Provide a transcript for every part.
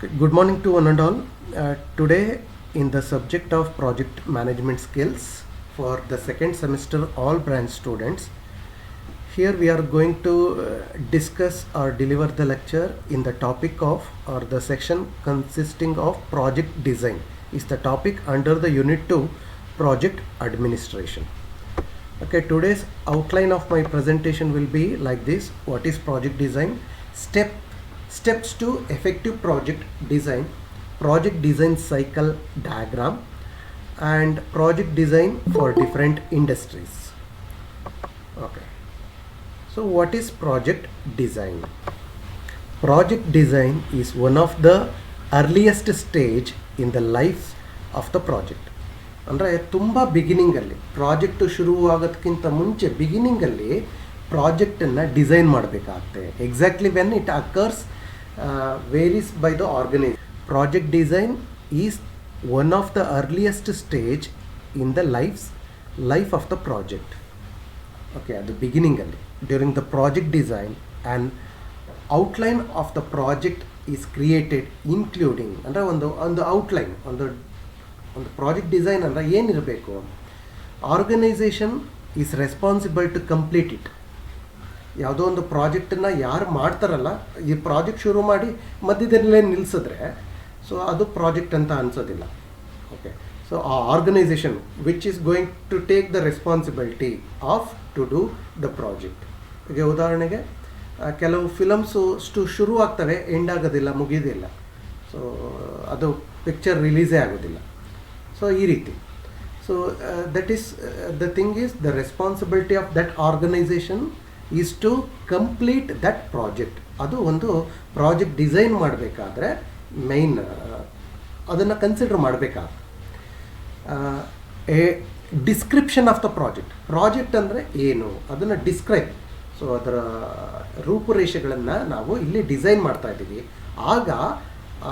Good morning to one and all. Today, in the subject of project management skills for the second semester, all branch students, here we are going to discuss or deliver the lecture in the topic of, or the section consisting of project design is the topic under the unit 2 project administration. Okay, today's outline of my presentation will be like this. What is project design? Steps to effective project design cycle diagram, and project design for different industries. Okay, so what is project design? Project design is one of the earliest stage in the life of the project. ಅಂದರೆ ತುಂಬ ಬಿಗಿನಿಂಗಲ್ಲಿ project ಶುರುವಾಗೋದಕ್ಕಿಂತ ಮುಂಚೆ ಬಿಗಿನಿಂಗಲ್ಲಿ ಪ್ರಾಜೆಕ್ಟನ್ನು design ಮಾಡಬೇಕಾಗುತ್ತೆ. Exactly when it occurs varies by the organisation. Project design is one of the earliest stage in the life of the project. Okay, ಅದು ಬಿಗಿನಿಂಗಲ್ಲಿ during the project design and outline of the project is created including, ಅಂದರೆ ಒಂದು outline, ಒಂದು project design ಅಂದರೆ ಏನಿರಬೇಕು? Organisation is responsible to complete it. ಯಾವುದೋ ಒಂದು ಪ್ರಾಜೆಕ್ಟನ್ನು ಯಾರು ಮಾಡ್ತಾರಲ್ಲ, ಈ ಪ್ರಾಜೆಕ್ಟ್ ಶುರು ಮಾಡಿ ಮಧ್ಯದಲ್ಲೇ ನಿಲ್ಲಿಸಿದ್ರೆ ಸೊ ಅದು ಪ್ರಾಜೆಕ್ಟ್ ಅಂತ ಅನಿಸೋದಿಲ್ಲ. ಓಕೆ, ಸೊ ಆ organisation which is going to take the responsibility of to do the project. ಈಗ ಉದಾಹರಣೆಗೆ ಕೆಲವು ಫಿಲಮ್ಸು ಶುರು ಆಗ್ತವೆ, ಎಂಡ್ ಆಗೋದಿಲ್ಲ, ಮುಗಿಯೋದಿಲ್ಲ, ಸೊ ಅದು ಪಿಕ್ಚರ್ ರಿಲೀಸೇ ಆಗೋದಿಲ್ಲ. ಸೊ ಈ ರೀತಿ, so that is the thing is the responsibility of that organisation is to complete that project. ಅದು ಒಂದು ಪ್ರಾಜೆಕ್ಟ್ ಡಿಸೈನ್ ಮಾಡಬೇಕಾದ್ರೆ ಮೈನ್ ಅದನ್ನು ಕನ್ಸಿಡರ್ ಮಾಡಬೇಕಾಗುತ್ತೆ. A description of the project ಅಂದರೆ ಏನು ಅದನ್ನು ಡಿಸ್ಕ್ರೈಬ್, ಸೊ ಅದರ ರೂಪುರೇಷೆಗಳನ್ನು ನಾವು ಇಲ್ಲಿ ಡಿಸೈನ್ ಮಾಡ್ತಾ ಇದ್ದೀವಿ, ಆಗ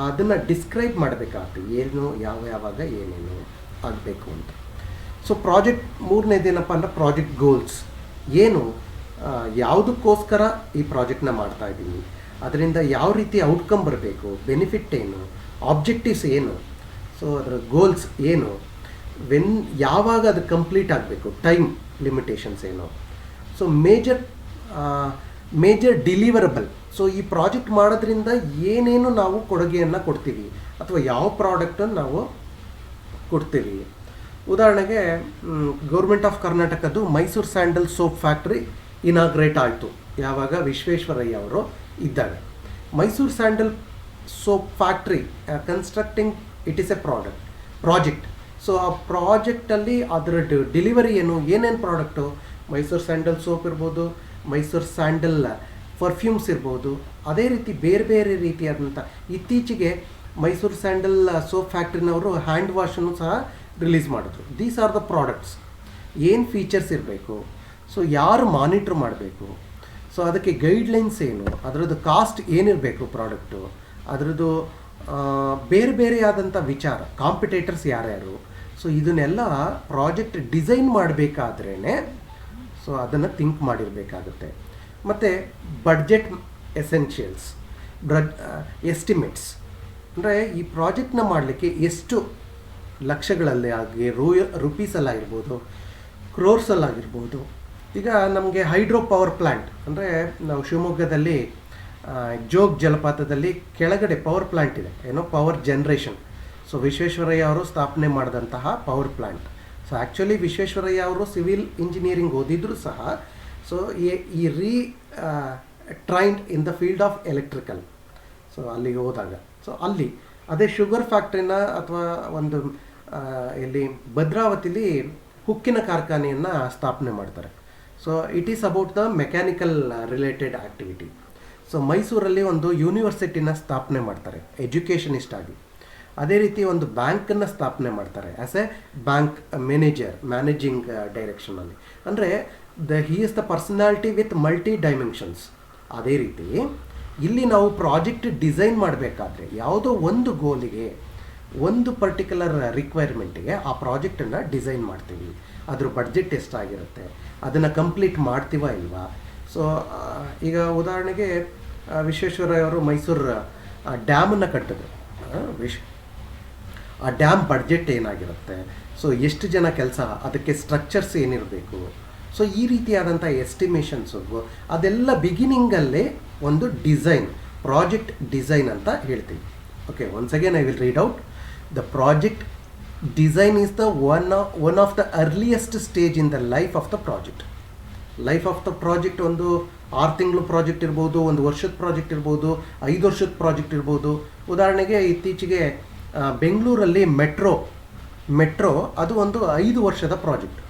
ಅದನ್ನು ಡಿಸ್ಕ್ರೈಬ್ ಮಾಡಬೇಕಾಗ್ತದೆ, ಏನು ಯಾವಾಗ ಏನೇನು ಆಗಬೇಕು ಅಂತ. ಸೊ ಪ್ರಾಜೆಕ್ಟ್ ಮೂರನೇದೇನಪ್ಪ ಅಂದರೆ ಪ್ರಾಜೆಕ್ಟ್ ಗೋಲ್ಸ್. ಏನು, ಯಾವುದಕ್ಕೋಸ್ಕರ ಈ ಪ್ರಾಜೆಕ್ಟ್ನ ಮಾಡ್ತಾ ಇದ್ದೀವಿ, ಅದರಿಂದ ಯಾವ ರೀತಿ ಔಟ್ಕಮ್ ಬರಬೇಕು, ಬೆನಿಫಿಟ್ ಏನು, ಆಬ್ಜೆಕ್ಟಿವ್ಸ್ ಏನು, ಸೊ ಅದರ ಗೋಲ್ಸ್ ಏನು, ಯಾವಾಗ ಅದು ಕಂಪ್ಲೀಟ್ ಆಗಬೇಕು, ಟೈಮ್ ಲಿಮಿಟೇಷನ್ಸ್ ಏನು, ಸೊ ಮೇಜರ್ ಡಿಲಿವರಬಲ್. ಸೊ ಈ ಪ್ರಾಜೆಕ್ಟ್ ಮಾಡೋದ್ರಿಂದ ಏನೇನು ನಾವು ಕೊಡುಗೆಯನ್ನು ಕೊಡ್ತೀವಿ ಅಥವಾ ಯಾವ ಪ್ರಾಡಕ್ಟನ್ನು ನಾವು ಕೊಡ್ತೀವಿ. ಉದಾಹರಣೆಗೆ ಗೌರ್ಮೆಂಟ್ ಆಫ್ ಕರ್ನಾಟಕದ್ದು Mysuru sandal soap factory inaugurate ಆಯಿತು ಯಾವಾಗ ವಿಶ್ವೇಶ್ವರಯ್ಯ ಅವರು ಇದ್ದಾಗ. Mysuru sandal soap factory constructing it is A project. So ಆ ಪ್ರಾಜೆಕ್ಟಲ್ಲಿ ಅದರ ಡೆಲಿವರಿ ಏನೇನು ಪ್ರಾಡಕ್ಟು, ಮೈಸೂರು ಸ್ಯಾಂಡಲ್ ಸೋಪ್ ಇರ್ಬೋದು, ಮೈಸೂರು ಸ್ಯಾಂಡಲ್ ಪರ್ಫ್ಯೂಮ್ಸ್ ಇರ್ಬೋದು, ಅದೇ ರೀತಿ ಬೇರೆ ಬೇರೆ ರೀತಿಯಾದಂಥ. ಇತ್ತೀಚೆಗೆ ಮೈಸೂರು ಸ್ಯಾಂಡಲ್ ಸೋಪ್ ಫ್ಯಾಕ್ಟ್ರಿನವರು ಹ್ಯಾಂಡ್ ವಾಶನ್ನು ಸಹ ರಿಲೀಸ್ ಮಾಡಿದ್ರು. These are the products. ಏನು ಫೀಚರ್ಸ್ ಇರಬೇಕು, ಸೊ ಯಾರು ಮಾನಿಟ್ರ್ ಮಾಡಬೇಕು, ಸೊ ಅದಕ್ಕೆ ಗೈಡ್ಲೈನ್ಸ್ ಏನು, ಅದರದ್ದು ಕಾಸ್ಟ್ ಏನಿರಬೇಕು ಪ್ರಾಡಕ್ಟು, ಅದರದ್ದು ಬೇರೆ ಬೇರೆಯಾದಂಥ ವಿಚಾರ, ಕಾಂಪಿಟೇಟರ್ಸ್ ಯಾರ್ಯಾರು, ಸೊ ಇದನ್ನೆಲ್ಲ ಪ್ರಾಜೆಕ್ಟ್ ಡಿಸೈನ್ ಮಾಡಬೇಕಾದ್ರೇ ಸೊ ಅದನ್ನು ಥಿಂಕ್ ಮಾಡಿರಬೇಕಾಗುತ್ತೆ. ಮತ್ತು ಬಡ್ಜೆಟ್ ಎಸೆನ್ಷಿಯಲ್ಸ್, ಎಸ್ಟಿಮೇಟ್ಸ್, ಅಂದರೆ ಈ ಪ್ರಾಜೆಕ್ಟ್ನ ಮಾಡಲಿಕ್ಕೆ ಎಷ್ಟು ಲಕ್ಷಗಳಲ್ಲಿ ಆಗಿ ರುಪೀಸಲ್ಲಾಗಿರ್ಬೋದು, ಕ್ರೋರ್ಸಲ್ಲಾಗಿರ್ಬೋದು. ಈಗ ನಮಗೆ ಹೈಡ್ರೋ ಪವರ್ ಪ್ಲ್ಯಾಂಟ್ ಅಂದರೆ ನಾವು ಶಿವಮೊಗ್ಗದಲ್ಲಿ ಜೋಗ್ ಜಲಪಾತದಲ್ಲಿ ಕೆಳಗಡೆ ಪವರ್ ಪ್ಲ್ಯಾಂಟ್ ಇದೆ, ಪವರ್ ಜನ್ರೇಷನ್. ಸೊ ವಿಶ್ವೇಶ್ವರಯ್ಯ ಅವರು ಸ್ಥಾಪನೆ ಮಾಡಿದಂತಹ power plant. So actually Visvesvaraya ಅವರು ಸಿವಿಲ್ ಇಂಜಿನಿಯರಿಂಗ್ ಓದಿದ್ರು ಸಹ, ಸೊ ಈ trained in the field of electrical. So ಅಲ್ಲಿಗೆ ಹೋದಾಗ ಸೊ ಅಲ್ಲಿ ಅದೇ ಶುಗರ್ ಫ್ಯಾಕ್ಟ್ರಿನ ಅಥವಾ ಒಂದು ಇಲ್ಲಿ ಭದ್ರಾವತಿಲಿ ಹುಕ್ಕಿನ ಕಾರ್ಖಾನೆಯನ್ನು ಸ್ಥಾಪನೆ ಮಾಡ್ತಾರೆ. So it is about the mechanical related activity. So ಮೈಸೂರಲ್ಲಿ ಒಂದು ಯೂನಿವರ್ಸಿಟಿನ ಸ್ಥಾಪನೆ ಮಾಡ್ತಾರೆ ಎಜುಕೇಷನಿಸ್ಟ್ ಆಗಿ. ಅದೇ ರೀತಿ ಒಂದು ಬ್ಯಾಂಕನ್ನು ಸ್ಥಾಪನೆ ಮಾಡ್ತಾರೆ ಆ್ಯಸ್ ಎ ಬ್ಯಾಂಕ್ ಮ್ಯಾನೇಜಿಂಗ್ ಡೈರೆಕ್ಷನಲ್ಲಿ. ಅಂದರೆ he is the personality with multi dimensions. ಅದೇ ರೀತಿ ಇಲ್ಲಿ ನಾವು ಪ್ರಾಜೆಕ್ಟ್ ಡಿಸೈನ್ ಮಾಡಬೇಕಾದ್ರೆ ಯಾವುದೋ ಒಂದು ಗೋಲಿಗೆ, ಒಂದು ಪರ್ಟಿಕ್ಯುಲರ್ ರಿಕ್ವೈರ್ಮೆಂಟಿಗೆ ಆ ಪ್ರಾಜೆಕ್ಟನ್ನು ಡಿಸೈನ್ ಮಾಡ್ತೀವಿ. ಅದ್ರ ಬಡ್ಜೆಟ್ ಎಷ್ಟಾಗಿರುತ್ತೆ, ಅದನ್ನು ಕಂಪ್ಲೀಟ್ ಮಾಡ್ತೀವ ಇಲ್ವಾ. ಸೊ ಈಗ ಉದಾಹರಣೆಗೆ ವಿಶ್ವೇಶ್ವರಯ್ಯ ಅವರು ಮೈಸೂರು ಡ್ಯಾಮನ್ನು ಕಟ್ಟಿದ್ರು. ವಿಷ್ ಆ ಡ್ಯಾಮ್ ಬಡ್ಜೆಟ್ ಏನಾಗಿರುತ್ತೆ, ಸೊ ಎಷ್ಟು ಜನ ಕೆಲಸ, ಅದಕ್ಕೆ ಸ್ಟ್ರಕ್ಚರ್ಸ್ ಏನಿರಬೇಕು, ಸೊ ಈ ರೀತಿಯಾದಂಥ ಎಸ್ಟಿಮೇಷನ್ಸು ಅದೆಲ್ಲ ಬಿಗಿನಿಂಗಲ್ಲೇ ಒಂದು ಡಿಸೈನ್, ಪ್ರಾಜೆಕ್ಟ್ ಡಿಸೈನ್ ಅಂತ ಹೇಳ್ತೀವಿ. Okay, once again I will read out. The project design is the one of the earliest stage in the life of the project. Life of the project ಒಂದು 6 ತಿಂಗಳು project ಇರ್ಬೋದು, 1 ವರ್ಷದ project ಇರ್ಬೋದು, 5 ವರ್ಷದ project ಇರ್ಬೋದು. ಉದಾಹರಣೆಗೆ ಇತ್ತೀಚೆಗೆ ಬೆಂಗಳೂರಲ್ಲಿ ಮೆಟ್ರೋ ಅದು ಒಂದು 5 ವರ್ಷದ ಪ್ರಾಜೆಕ್ಟ್.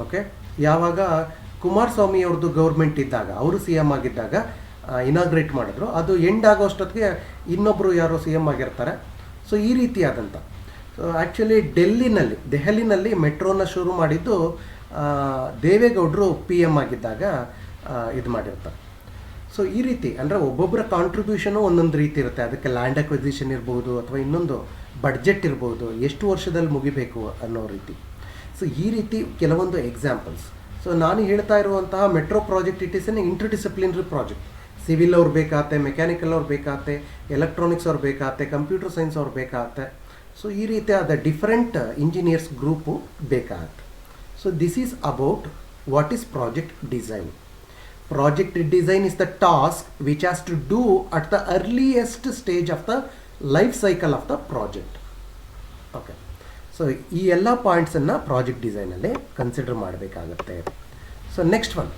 ಓಕೆ, ಯಾವಾಗ ಕುಮಾರಸ್ವಾಮಿ ಅವ್ರದ್ದು ಗೌರ್ಮೆಂಟ್ ಇದ್ದಾಗ, ಅವರು ಸಿ ಎಮ್ ಆಗಿದ್ದಾಗ ಇನಾಗ್ರೇಟ್ ಮಾಡಿದ್ರು. ಅದು ಎಂಡ್ ಆಗೋ ಅಷ್ಟೊತ್ತಿಗೆ ಇನ್ನೊಬ್ಬರು ಯಾರೋ ಸಿ ಎಮ್ ಆಗಿರ್ತಾರೆ. ಸೊ ಈ ರೀತಿಯಾದಂಥ, ಸೊ ಆ್ಯಕ್ಚುಲಿ ದೆಹಲಿನಲ್ಲಿ ಮೆಟ್ರೋನ ಶುರು ಮಾಡಿದ್ದು ದೇವೇಗೌಡರು ಪಿ ಎಮ್ ಆಗಿದ್ದಾಗ ಇದು ಮಾಡಿರ್ತಾರೆ. ಸೊ ಈ ರೀತಿ ಅಂದರೆ ಒಬ್ಬೊಬ್ಬರ ಕಾಂಟ್ರಿಬ್ಯೂಷನು ಒಂದೊಂದು ರೀತಿ ಇರುತ್ತೆ. ಅದಕ್ಕೆ ಲ್ಯಾಂಡ್ ಅಕ್ವಿಸಿಷನ್ ಇರ್ಬೋದು, ಅಥವಾ ಇನ್ನೊಂದು ಬಡ್ಜೆಟ್ ಇರ್ಬೋದು, ಎಷ್ಟು ವರ್ಷದಲ್ಲಿ ಮುಗಿಬೇಕು ಅನ್ನೋ ರೀತಿ. ಸೊ ಈ ರೀತಿ ಕೆಲವೊಂದು ಎಕ್ಸಾಂಪಲ್ಸ್. ಸೊ ನಾನು ಹೇಳ್ತಾ ಇರುವಂತಹ metro project it is N interdisciplinary project. Civil ಅವ್ರು ಬೇಕಾಗತ್ತೆ, ಮೆಕ್ಯಾನಿಕಲ್ ಅವ್ರು ಬೇಕಾಗತ್ತೆ, ಎಲೆಕ್ಟ್ರಾನಿಕ್ಸ್ ಅವ್ರು ಬೇಕಾಗತ್ತೆ, ಕಂಪ್ಯೂಟರ್ ಸೈನ್ಸ್ ಅವ್ರು ಬೇಕಾಗತ್ತೆ. ಸೊ ಈ ರೀತಿಯಾದ ಡಿಫರೆಂಟ್ ಇಂಜಿನಿಯರ್ಸ್ ಗ್ರೂಪು ಬೇಕಾಗತ್ತೆ. So this is about what is project design. Project design is the task which has to do at the earliest stage of the life cycle of the project. Okay, so ಈ ಎಲ್ಲ ಪಾಯಿಂಟ್ಸನ್ನು project ಡಿಸೈನಲ್ಲಿ consider ಮಾಡಬೇಕಾಗತ್ತೆ. So next one,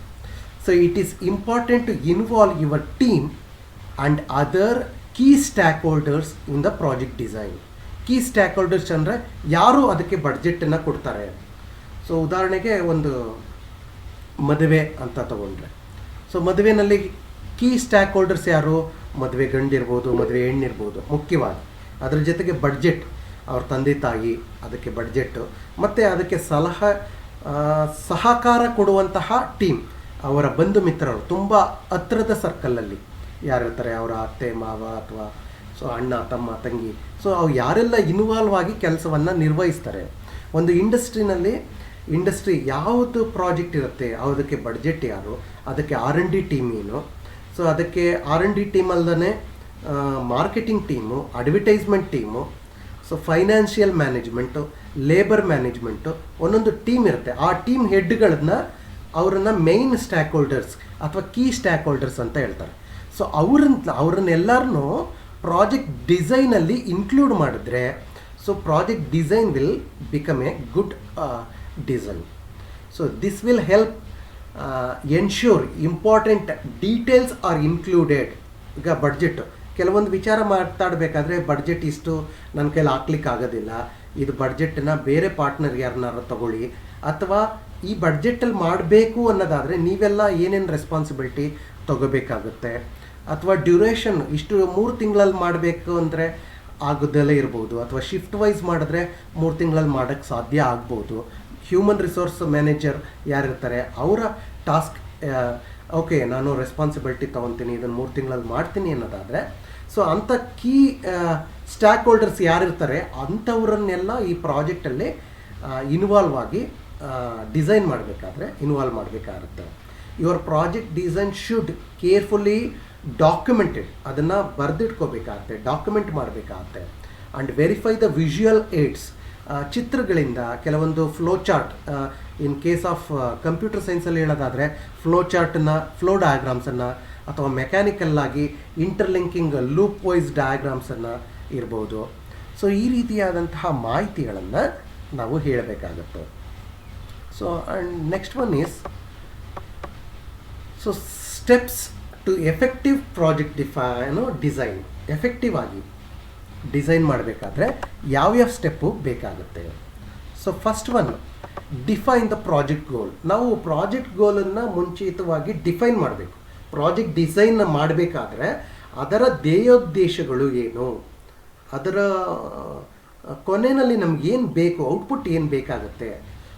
so it is important to involve your team and other key stakeholders in the project design. Key stakeholders ಅಂದರೆ ಯಾರು ಅದಕ್ಕೆ ಬಡ್ಜೆಟನ್ನು ಕೊಡ್ತಾರೆ. So ಉದಾಹರಣೆಗೆ ಒಂದು ಮದುವೆ ಅಂತ ತಗೊಂಡ್ರೆ, ಸೊ ಮದುವೆನಲ್ಲಿ ಕೀ ಸ್ಟ್ಯಾಕ್ ಹೋಲ್ಡರ್ಸ್ ಯಾರು? ಮದುವೆ ಗಂಡಿರ್ಬೋದು, ಮದುವೆ ಹೆಣ್ಣಿರ್ಬೋದು. ಮುಖ್ಯವಾಗಿ ಅದರ ಜೊತೆಗೆ ಬಡ್ಜೆಟ್, ಅವ್ರ ತಂದೆ ತಾಯಿ ಅದಕ್ಕೆ ಬಡ್ಜೆಟ್ಟು, ಮತ್ತು ಅದಕ್ಕೆ ಸಹಕಾರ ಕೊಡುವಂತಹ ಟೀಮ್, ಅವರ ಬಂಧು ಮಿತ್ರರು, ತುಂಬ ಹತ್ತಿರದ ಸರ್ಕಲಲ್ಲಿ ಯಾರಿರ್ತಾರೆ, ಅವರ ಅತ್ತೆ ಮಾವ ಅಥವಾ ಸೊ ಅಣ್ಣ ತಮ್ಮ ತಂಗಿ, ಸೊ ಅವು ಯಾರೆಲ್ಲ ಇನ್ವಾಲ್ವ್ ಆಗಿ ಕೆಲಸವನ್ನು ನಿರ್ವಹಿಸ್ತಾರೆ. ಒಂದು ಇಂಡಸ್ಟ್ರಿ ಯಾವುದು ಪ್ರಾಜೆಕ್ಟ್ ಇರುತ್ತೆ, ಅದಕ್ಕೆ ಬಡ್ಜೆಟ್ ಯಾರು, ಅದಕ್ಕೆ R&D ಟೀಮ್ ಏನು, ಸೊ ಅದಕ್ಕೆ R&D ಟೀಮ್ ಅಲ್ಲದೇ marketing team, advertisement team, so financial management, labour management, ಒಂದೊಂದು ಟೀಮ್ ಇರುತ್ತೆ. ಆ ಟೀಮ್ ಹೆಡ್ಗಳನ್ನ ಅವರನ್ನು ಮೇಯ್ನ್ ಸ್ಟ್ಯಾಕ್ ಹೋಲ್ಡರ್ಸ್ ಅಥವಾ ಕೀ ಸ್ಟ್ಯಾಕ್ ಹೋಲ್ಡರ್ಸ್ ಅಂತ ಹೇಳ್ತಾರೆ. ಸೊ ಅವರನ್ನೆಲ್ಲರನ್ನೂ ಪ್ರಾಜೆಕ್ಟ್ ಡಿಸೈನಲ್ಲಿ ಇನ್ಕ್ಲೂಡ್ ಮಾಡಿದ್ರೆ, so project design will become A good design. So this will help ensure important details are included. ಈಗ budget ಕೆಲವೊಂದು ವಿಚಾರ ಮಾತಾಡಬೇಕಾದ್ರೆ ಬಡ್ಜೆಟ್ ಇಷ್ಟು ನನ್ನ ಕೈಲಿ ಹಾಕ್ಲಿಕ್ಕೆ ಆಗೋದಿಲ್ಲ, ಇದು ಬಡ್ಜೆಟನ್ನ ಬೇರೆ ಪಾರ್ಟ್ನರ್ ಯಾರನ್ನಾರು ತಗೊಳ್ಳಿ, ಅಥವಾ ಈ ಬಡ್ಜೆಟಲ್ಲಿ ಮಾಡಬೇಕು ಅನ್ನೋದಾದರೆ ನೀವೆಲ್ಲ ಏನೇನು ರೆಸ್ಪಾನ್ಸಿಬಿಲಿಟಿ ತಗೋಬೇಕಾಗುತ್ತೆ, ಅಥವಾ ಡ್ಯೂರೇಷನ್ ಇಷ್ಟು 3 ತಿಂಗಳಲ್ಲಿ ಮಾಡಬೇಕು ಅಂದರೆ ಆಗೋದಲ್ಲೇ ಇರ್ಬೋದು, ಅಥವಾ ಶಿಫ್ಟ್ ವೈಸ್ ಮಾಡಿದ್ರೆ 3 ತಿಂಗಳಲ್ಲಿ ಮಾಡೋಕ್ಕೆ ಸಾಧ್ಯ ಆಗ್ಬೋದು. ಹ್ಯೂಮನ್ ರಿಸೋರ್ಸ್ ಮ್ಯಾನೇಜರ್ ಯಾರಿರ್ತಾರೆ ಅವರ ಟಾಸ್ಕ್, ಓಕೆ ನಾನು ರೆಸ್ಪಾನ್ಸಿಬಿಲಿಟಿ ತೊಗೊತೀನಿ, ಇದನ್ನು 3 ತಿಂಗಳಲ್ಲಿ ಮಾಡ್ತೀನಿ ಅನ್ನೋದಾದರೆ, ಸೊ ಅಂಥ ಕೀ ಸ್ಟ್ಯಾಕ್ ಹೋಲ್ಡರ್ಸ್ ಯಾರಿರ್ತಾರೆ ಅಂಥವ್ರನ್ನೆಲ್ಲ ಈ ಪ್ರಾಜೆಕ್ಟಲ್ಲಿ ಇನ್ವಾಲ್ವ್ ಆಗಿ ಡಿಸೈನ್ ಮಾಡಬೇಕಾದ್ರೆ ಇನ್ವಾಲ್ವ್ ಮಾಡಬೇಕಾಗುತ್ತೆ. Your project design should carefully documented, ಅದನ್ನು ಬರೆದಿಟ್ಕೋಬೇಕಾಗತ್ತೆ, ಡಾಕ್ಯುಮೆಂಟ್ ಮಾಡಬೇಕಾಗತ್ತೆ. And verify the visual aids, ಚಿತ್ರಗಳಿಂದ ಕೆಲವೊಂದು flow chart, in case of computer ಸೈನ್ಸಲ್ಲಿ ಹೇಳೋದಾದರೆ ಫ್ಲೋ ಡಯಾಗ್ರಾಮ್ಸನ್ನು, ಅಥವಾ ಮೆಕ್ಯಾನಿಕಲ್ಲಾಗಿ ಇಂಟರ್ಲಿಂಕಿಂಗ್ ಲೂಪ್ ವೈಸ್ ಡಯಾಗ್ರಾಮ್ಸನ್ನು ಇರ್ಬೋದು. ಸೊ ಈ ರೀತಿಯಾದಂತಹ ಮಾಹಿತಿಗಳನ್ನು ನಾವು ಹೇಳಬೇಕಾಗುತ್ತೆ. So and next one is, so steps to effective project design. Effective ಆಗಿ ಡಿಸೈನ್ ಮಾಡಬೇಕಾದ್ರೆ ಯಾವ್ಯಾವ ಸ್ಟೆಪ್ಪು ಬೇಕಾಗುತ್ತೆ. So first one, define the project goal. ನಾವು ಪ್ರಾಜೆಕ್ಟ್ ಗೋಲನ್ನು ಮುಂಚಿತವಾಗಿ ಡಿಫೈನ್ ಮಾಡಬೇಕು. ಪ್ರಾಜೆಕ್ಟ್ ಡಿಸೈನ್ ಮಾಡಬೇಕಾದ್ರೆ ಅದರ ಧ್ಯೇಯೋದ್ದೇಶಗಳು ಏನು, ಅದರ ಕೊನೆಯಲ್ಲಿ ನಮಗೇನು ಬೇಕು, ಔಟ್ಪುಟ್ ಏನು ಬೇಕಾಗುತ್ತೆ.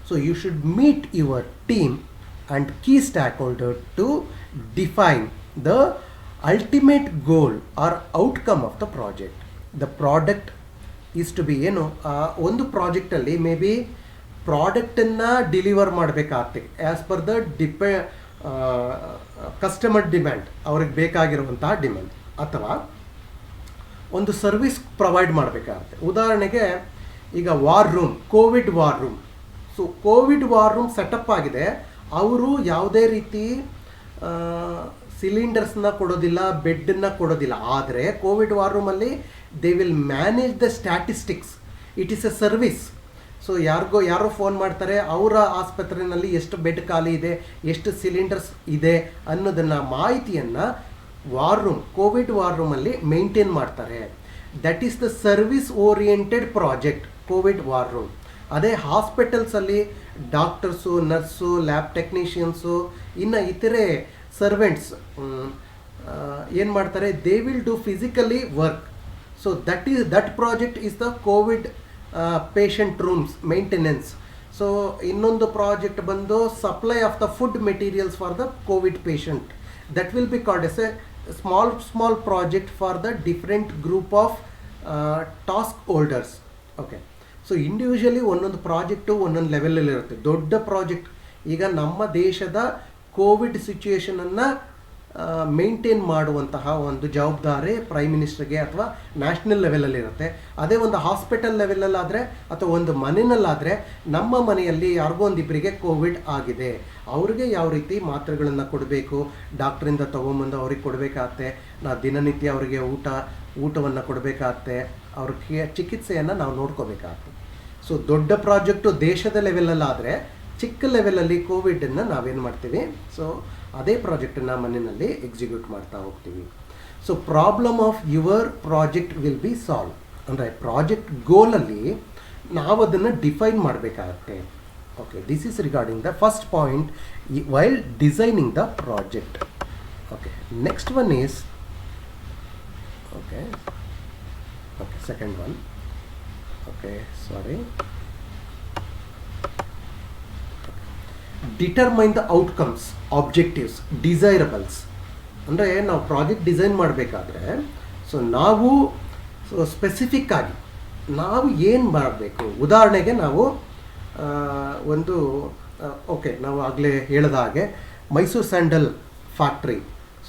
So you should meet your team and key stakeholder to define the ultimate goal or outcome of the project. The product is to be ಏನು, ಒಂದು ಪ್ರಾಜೆಕ್ಟಲ್ಲಿ ಮೇ ಬಿ ಪ್ರಾಡಕ್ಟನ್ನು ಡಿಲಿವರ್ ಮಾಡಬೇಕಾಗತ್ತೆ as per the customer demand, ಅವ್ರಿಗೆ ಬೇಕಾಗಿರುವಂತಹ demand, ಅಥವಾ ಒಂದು service provide ಮಾಡಬೇಕಾಗುತ್ತೆ. ಉದಾಹರಣೆಗೆ ಈಗ war room, Covid war room. So Covid war room setup ಆಗಿದೆ, ಅವರು ಯಾವುದೇ ರೀತಿ ಸಿಲಿಂಡರ್ಸ್ನ ಕೊಡೋದಿಲ್ಲ, ಬೆಡ್ಡನ್ನು ಕೊಡೋದಿಲ್ಲ. ಆದರೆ ಕೋವಿಡ್ ವಾರ್ ರೂಮಲ್ಲಿ they will manage the statistics. It is A service. So ಯಾರೋ ಫೋನ್ ಮಾಡ್ತಾರೆ, ಅವರ ಆಸ್ಪತ್ರೆಯಲ್ಲಿ ಎಷ್ಟು ಬೆಡ್ ಖಾಲಿ ಇದೆ, ಎಷ್ಟು ಸಿಲಿಂಡರ್ಸ್ ಇದೆ ಅನ್ನೋದನ್ನು ಮಾಹಿತಿಯನ್ನು ವಾರ್ ರೂಮ್, ಕೋವಿಡ್ ವಾರ್ ರೂಮಲ್ಲಿ ಮೇಂಟೈನ್ ಮಾಡ್ತಾರೆ. That is the service oriented project Covid war room. ಅದೇ ಹಾಸ್ಪಿಟಲ್ಸಲ್ಲಿ ಡಾಕ್ಟರ್ಸು, ನರ್ಸು, ಲ್ಯಾಬ್ ಟೆಕ್ನಿಷಿಯನ್ಸು, ಇನ್ನು ಇತರೆ ಸರ್ವೆಂಟ್ಸ್ ಏನು ಮಾಡ್ತಾರೆ, they will do physically work. So that project is the Covid patient rooms maintenance. So ಇನ್ನೊಂದು project ಬಂದು supply of the food materials for the Covid patient. That will be called as A small project for the different group of task holders. Okay. So individually ಒಂದೊಂದು project ಒಂದೊಂದು ಲೆವೆಲಲ್ಲಿ ಇರುತ್ತೆ. ದೊಡ್ಡ project, ಈಗ ನಮ್ಮ ದೇಶದ ಕೋವಿಡ್ ಸಿಚುಯೇಷನನ್ನು ಮೇಂಟೈನ್ ಮಾಡುವಂತಹ ಒಂದು ಜವಾಬ್ದಾರಿ ಪ್ರೈಮ್ ಮಿನಿಸ್ಟರ್ಗೆ ಅಥವಾ ನ್ಯಾಷನಲ್ ಲೆವೆಲಲ್ಲಿ ಇರುತ್ತೆ. ಅದೇ ಒಂದು ಹಾಸ್ಪಿಟಲ್ ಲೆವೆಲಲ್ಲಾದರೆ ಅಥವಾ ಒಂದು ಮನೆಯಲ್ಲಾದರೆ, ನಮ್ಮ ಮನೆಯಲ್ಲಿ ಯಾರಿಗೋ ಒಂದಿಬ್ಬರಿಗೆ ಕೋವಿಡ್ ಆಗಿದೆ, ಅವ್ರಿಗೆ ಯಾವ ರೀತಿ ಮಾತ್ರೆಗಳನ್ನು ಕೊಡಬೇಕು, ಡಾಕ್ಟ್ರಿಂದ ತೊಗೊಂಬಂದು ಅವ್ರಿಗೆ ಕೊಡಬೇಕಾಗತ್ತೆ, ನಾವು ದಿನನಿತ್ಯ ಅವರಿಗೆ ಊಟವನ್ನು ಕೊಡಬೇಕಾಗತ್ತೆ, ಅವ್ರಿಗೆ ಚಿಕಿತ್ಸೆಯನ್ನು ನಾವು ನೋಡ್ಕೋಬೇಕಾಗತ್ತೆ. ಸೊ ದೊಡ್ಡ ಪ್ರಾಜೆಕ್ಟು ದೇಶದ ಲೆವೆಲಲ್ಲಾದರೆ, ಚಿಕ್ಕ ಲೆವೆಲಲ್ಲಿ ಕೋವಿಡನ್ನು ನಾವೇನು ಮಾಡ್ತೀವಿ, ಸೊ ಅದೇ ಪ್ರಾಜೆಕ್ಟನ್ನು ಮನೆಯಲ್ಲಿ ಎಕ್ಸಿಕ್ಯೂಟ್ ಮಾಡ್ತಾ ಹೋಗ್ತೀವಿ. So problem of your project will be solve. ಅಂದರೆ ಪ್ರಾಜೆಕ್ಟ್ ಗೋಲಲ್ಲಿ ನಾವು ಅದನ್ನು ಡಿಫೈನ್ ಮಾಡಬೇಕಾಗತ್ತೆ. Okay, this is regarding the first point while designing the project. Okay, next one is okay second one. Okay, sorry. Determine the outcomes, objectives, desirables. ಅಂದರೆ ನಾವು project design ಮಾಡಬೇಕಾದ್ರೆ, so ನಾವು specific ಆಗಿ ನಾವು ಏನು ಮಾಡಬೇಕು. ಉದಾಹರಣೆಗೆ ನಾವು ಒಂದು ನಾವು ಆಗಲೇ ಹೇಳಿದ ಹಾಗೆ Mysuru sandal factory.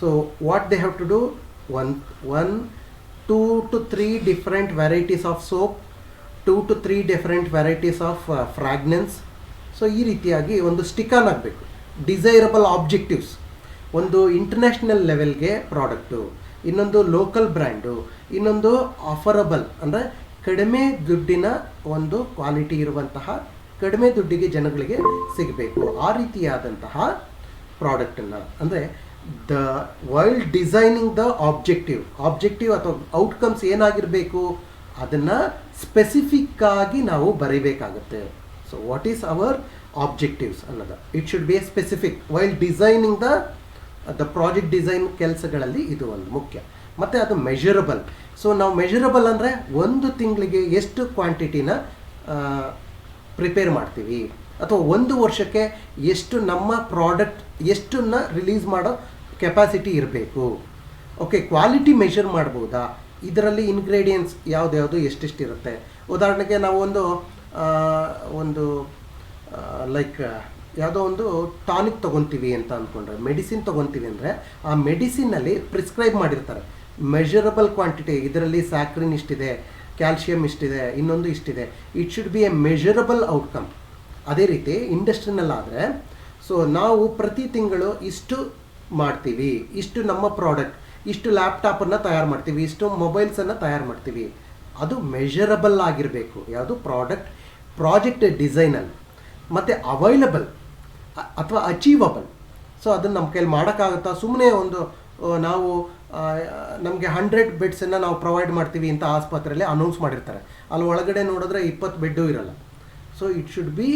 So what they have to do, 2 to 3 different varieties of soap, 2 to 3 different varieties of fragrance. So ಈ ರೀತಿಯಾಗಿ ಒಂದು ಸ್ಟಿಕಾನ್ ಆಗಬೇಕು. ಡಿಸೈರಬಲ್ ಆಬ್ಜೆಕ್ಟಿವ್ಸ್, ಒಂದು ಇಂಟರ್ನ್ಯಾಷನಲ್ ಲೆವೆಲ್ಗೆ ಪ್ರಾಡಕ್ಟು, ಇನ್ನೊಂದು ಲೋಕಲ್ ಬ್ರ್ಯಾಂಡು, ಇನ್ನೊಂದು ಆಫರಬಲ್ ಅಂದರೆ ಕಡಿಮೆ ದುಡ್ಡಿನ ಒಂದು ಕ್ವಾಲಿಟಿ ಇರುವಂತಹ, ಕಡಿಮೆ ದುಡ್ಡಿಗೆ ಜನಗಳಿಗೆ ಸಿಗಬೇಕು, ಆ ರೀತಿಯಾದಂತಹ ಪ್ರಾಡಕ್ಟನ್ನು. ಅಂದರೆ ವೈಲ್ ಡಿಸೈನಿಂಗ್ ದ ಆಬ್ಜೆಕ್ಟಿವ್ ಅಥವಾ ಔಟ್ಕಮ್ಸ್ ಏನಾಗಿರಬೇಕು ಅದನ್ನು ಸ್ಪೆಸಿಫಿಕ್ ಆಗಿ ನಾವು ಬರೀಬೇಕಾಗುತ್ತೆ. So what is our objectives ಅನ್ನೋದು, it should be a specific while designing the project design ಕೆಲಸಗಳಲ್ಲಿ ಇದು ಒಂದು ಮುಖ್ಯ. ಮತ್ತು ಅದು ಮೆಷರಬಲ್. ಸೊ ನಾವು ಮೆಷರಬಲ್ ಅಂದರೆ ಒಂದು ತಿಂಗಳಿಗೆ ಎಷ್ಟು ಕ್ವಾಂಟಿಟಿನ ಪ್ರಿಪೇರ್ ಮಾಡ್ತೀವಿ, ಅಥವಾ ಒಂದು ವರ್ಷಕ್ಕೆ ಎಷ್ಟು ನಮ್ಮ ಪ್ರಾಡಕ್ಟ್ ಎಷ್ಟನ್ನು ರಿಲೀಸ್ ಮಾಡೋ ಕೆಪಾಸಿಟಿ ಇರಬೇಕು. ಓಕೆ, ಕ್ವಾಲಿಟಿ ಮೆಷರ್ ಮಾಡ್ಬೋದಾ, ಇದರಲ್ಲಿ ಇಂಗ್ರೀಡಿಯೆಂಟ್ಸ್ ಯಾವ್ದು ಎಷ್ಟೆಷ್ಟಿರುತ್ತೆ. ಉದಾಹರಣೆಗೆ ನಾವು ಒಂದು ಲೈಕ್ ಯಾವುದೋ ಒಂದು ಟಾನಿಕ್ ತೊಗೊತೀವಿ ಅಂತ ಅಂದ್ಕೊಂಡ್ರೆ, ಮೆಡಿಸಿನ್ ತೊಗೊತೀವಿ ಅಂದರೆ ಆ ಮೆಡಿಸಿನಲ್ಲಿ ಪ್ರಿಸ್ಕ್ರೈಬ್ ಮಾಡಿರ್ತಾರೆ ಮೆಷರಬಲ್ ಕ್ವಾಂಟಿಟಿ, ಇದರಲ್ಲಿ ಸ್ಯಾಕ್ರಿನ್ ಇಷ್ಟಿದೆ, ಕ್ಯಾಲ್ಶಿಯಂ ಇಷ್ಟಿದೆ, ಇನ್ನೊಂದು ಇಷ್ಟಿದೆ. It should be a measurable outcome. ಅದೇ ರೀತಿ ಇಂಡಸ್ಟ್ರಿನಲ್ಲಾದರೆ, ಸೊ ನಾವು ಪ್ರತಿ ತಿಂಗಳು ಇಷ್ಟು ಮಾಡ್ತೀವಿ, ಇಷ್ಟು ನಮ್ಮ ಪ್ರಾಡಕ್ಟ್, ಇಷ್ಟು ಲ್ಯಾಪ್ಟಾಪನ್ನು ತಯಾರು ಮಾಡ್ತೀವಿ, ಇಷ್ಟು ಮೊಬೈಲ್ಸನ್ನು ತಯಾರು ಮಾಡ್ತೀವಿ, ಅದು ಮೆಷರಬಲ್ ಆಗಿರಬೇಕು. ಯಾವುದು ಪ್ರಾಜೆಕ್ಟ್ ಡಿಸೈನಲ್ಲಿ. ಮತ್ತು ಅವೈಲಬಲ್ ಅಥವಾ ಅಚೀವಬಲ್. ಸೊ ಅದನ್ನು ನಮ್ಮ ಕೈಲಿ ಮಾಡೋಕ್ಕಾಗುತ್ತಾ, ಸುಮ್ಮನೆ ನಾವು ನಮಗೆ 100 ಬೆಡ್ಸನ್ನು ನಾವು ಪ್ರೊವೈಡ್ ಮಾಡ್ತೀವಿ ಅಂತ ಆಸ್ಪತ್ರೆಯಲ್ಲಿ ಅನೌನ್ಸ್ ಮಾಡಿರ್ತಾರೆ, ಅಲ್ಲಿ ಒಳಗಡೆ ನೋಡಿದ್ರೆ 20 ಬೆಡ್ಡು ಇರಲ್ಲ. So it should B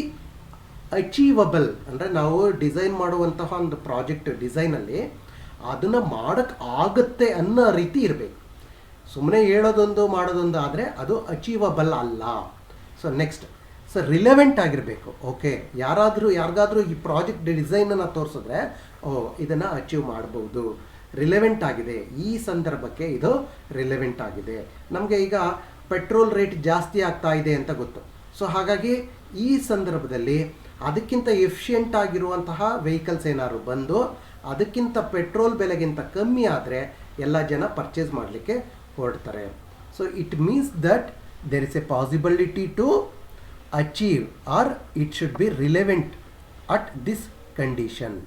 achievable. ಅಂದರೆ ನಾವು ಡಿಸೈನ್ ಮಾಡುವಂತಹ ಒಂದು ಪ್ರಾಜೆಕ್ಟ್ ಡಿಸೈನಲ್ಲಿ ಅದನ್ನು ಮಾಡೋಕ್ಕೆ ಆಗುತ್ತೆ ಅನ್ನೋ ರೀತಿ ಇರಬೇಕು. ಸುಮ್ಮನೆ ಹೇಳೋದೊಂದು ಮಾಡೋದೊಂದು ಆದರೆ ಅದು ಅಚೀವಬಲ್ ಅಲ್ಲ. ಸೊ ನೆಕ್ಸ್ಟ್, ಸೊ ರಿಲೆವೆಂಟ್ ಆಗಿರಬೇಕು. ಓಕೆ, ಯಾರಿಗಾದ್ರೂ ಈ ಪ್ರಾಜೆಕ್ಟ್ ಡಿಸೈನನ್ನು ತೋರಿಸಿದ್ರೆ ಇದನ್ನು ಅಚೀವ್ ಮಾಡ್ಬೋದು, ರಿಲೆವೆಂಟ್ ಆಗಿದೆ, ಈ ಸಂದರ್ಭಕ್ಕೆ ಇದು ರಿಲೆವೆಂಟ್ ಆಗಿದೆ. ನಮಗೆ ಈಗ ಪೆಟ್ರೋಲ್ ರೇಟ್ ಜಾಸ್ತಿ ಆಗ್ತಾ ಇದೆ ಅಂತ ಗೊತ್ತು. ಸೊ ಹಾಗಾಗಿ ಈ ಸಂದರ್ಭದಲ್ಲಿ ಅದಕ್ಕಿಂತ ಎಫಿಷಿಯೆಂಟ್ ಆಗಿರುವಂತಹ ವೆಹಿಕಲ್ಸ್ ಏನಾದ್ರು ಬಂದು ಅದಕ್ಕಿಂತ ಪೆಟ್ರೋಲ್ ಬೆಲೆಗಿಂತ ಕಮ್ಮಿ ಆದರೆ ಎಲ್ಲ ಜನ ಪರ್ಚೇಸ್ ಮಾಡಲಿಕ್ಕೆ ಹೊರಡ್ತಾರೆ. So it means that there is a possibility to achieve or it should be relevant at this condition.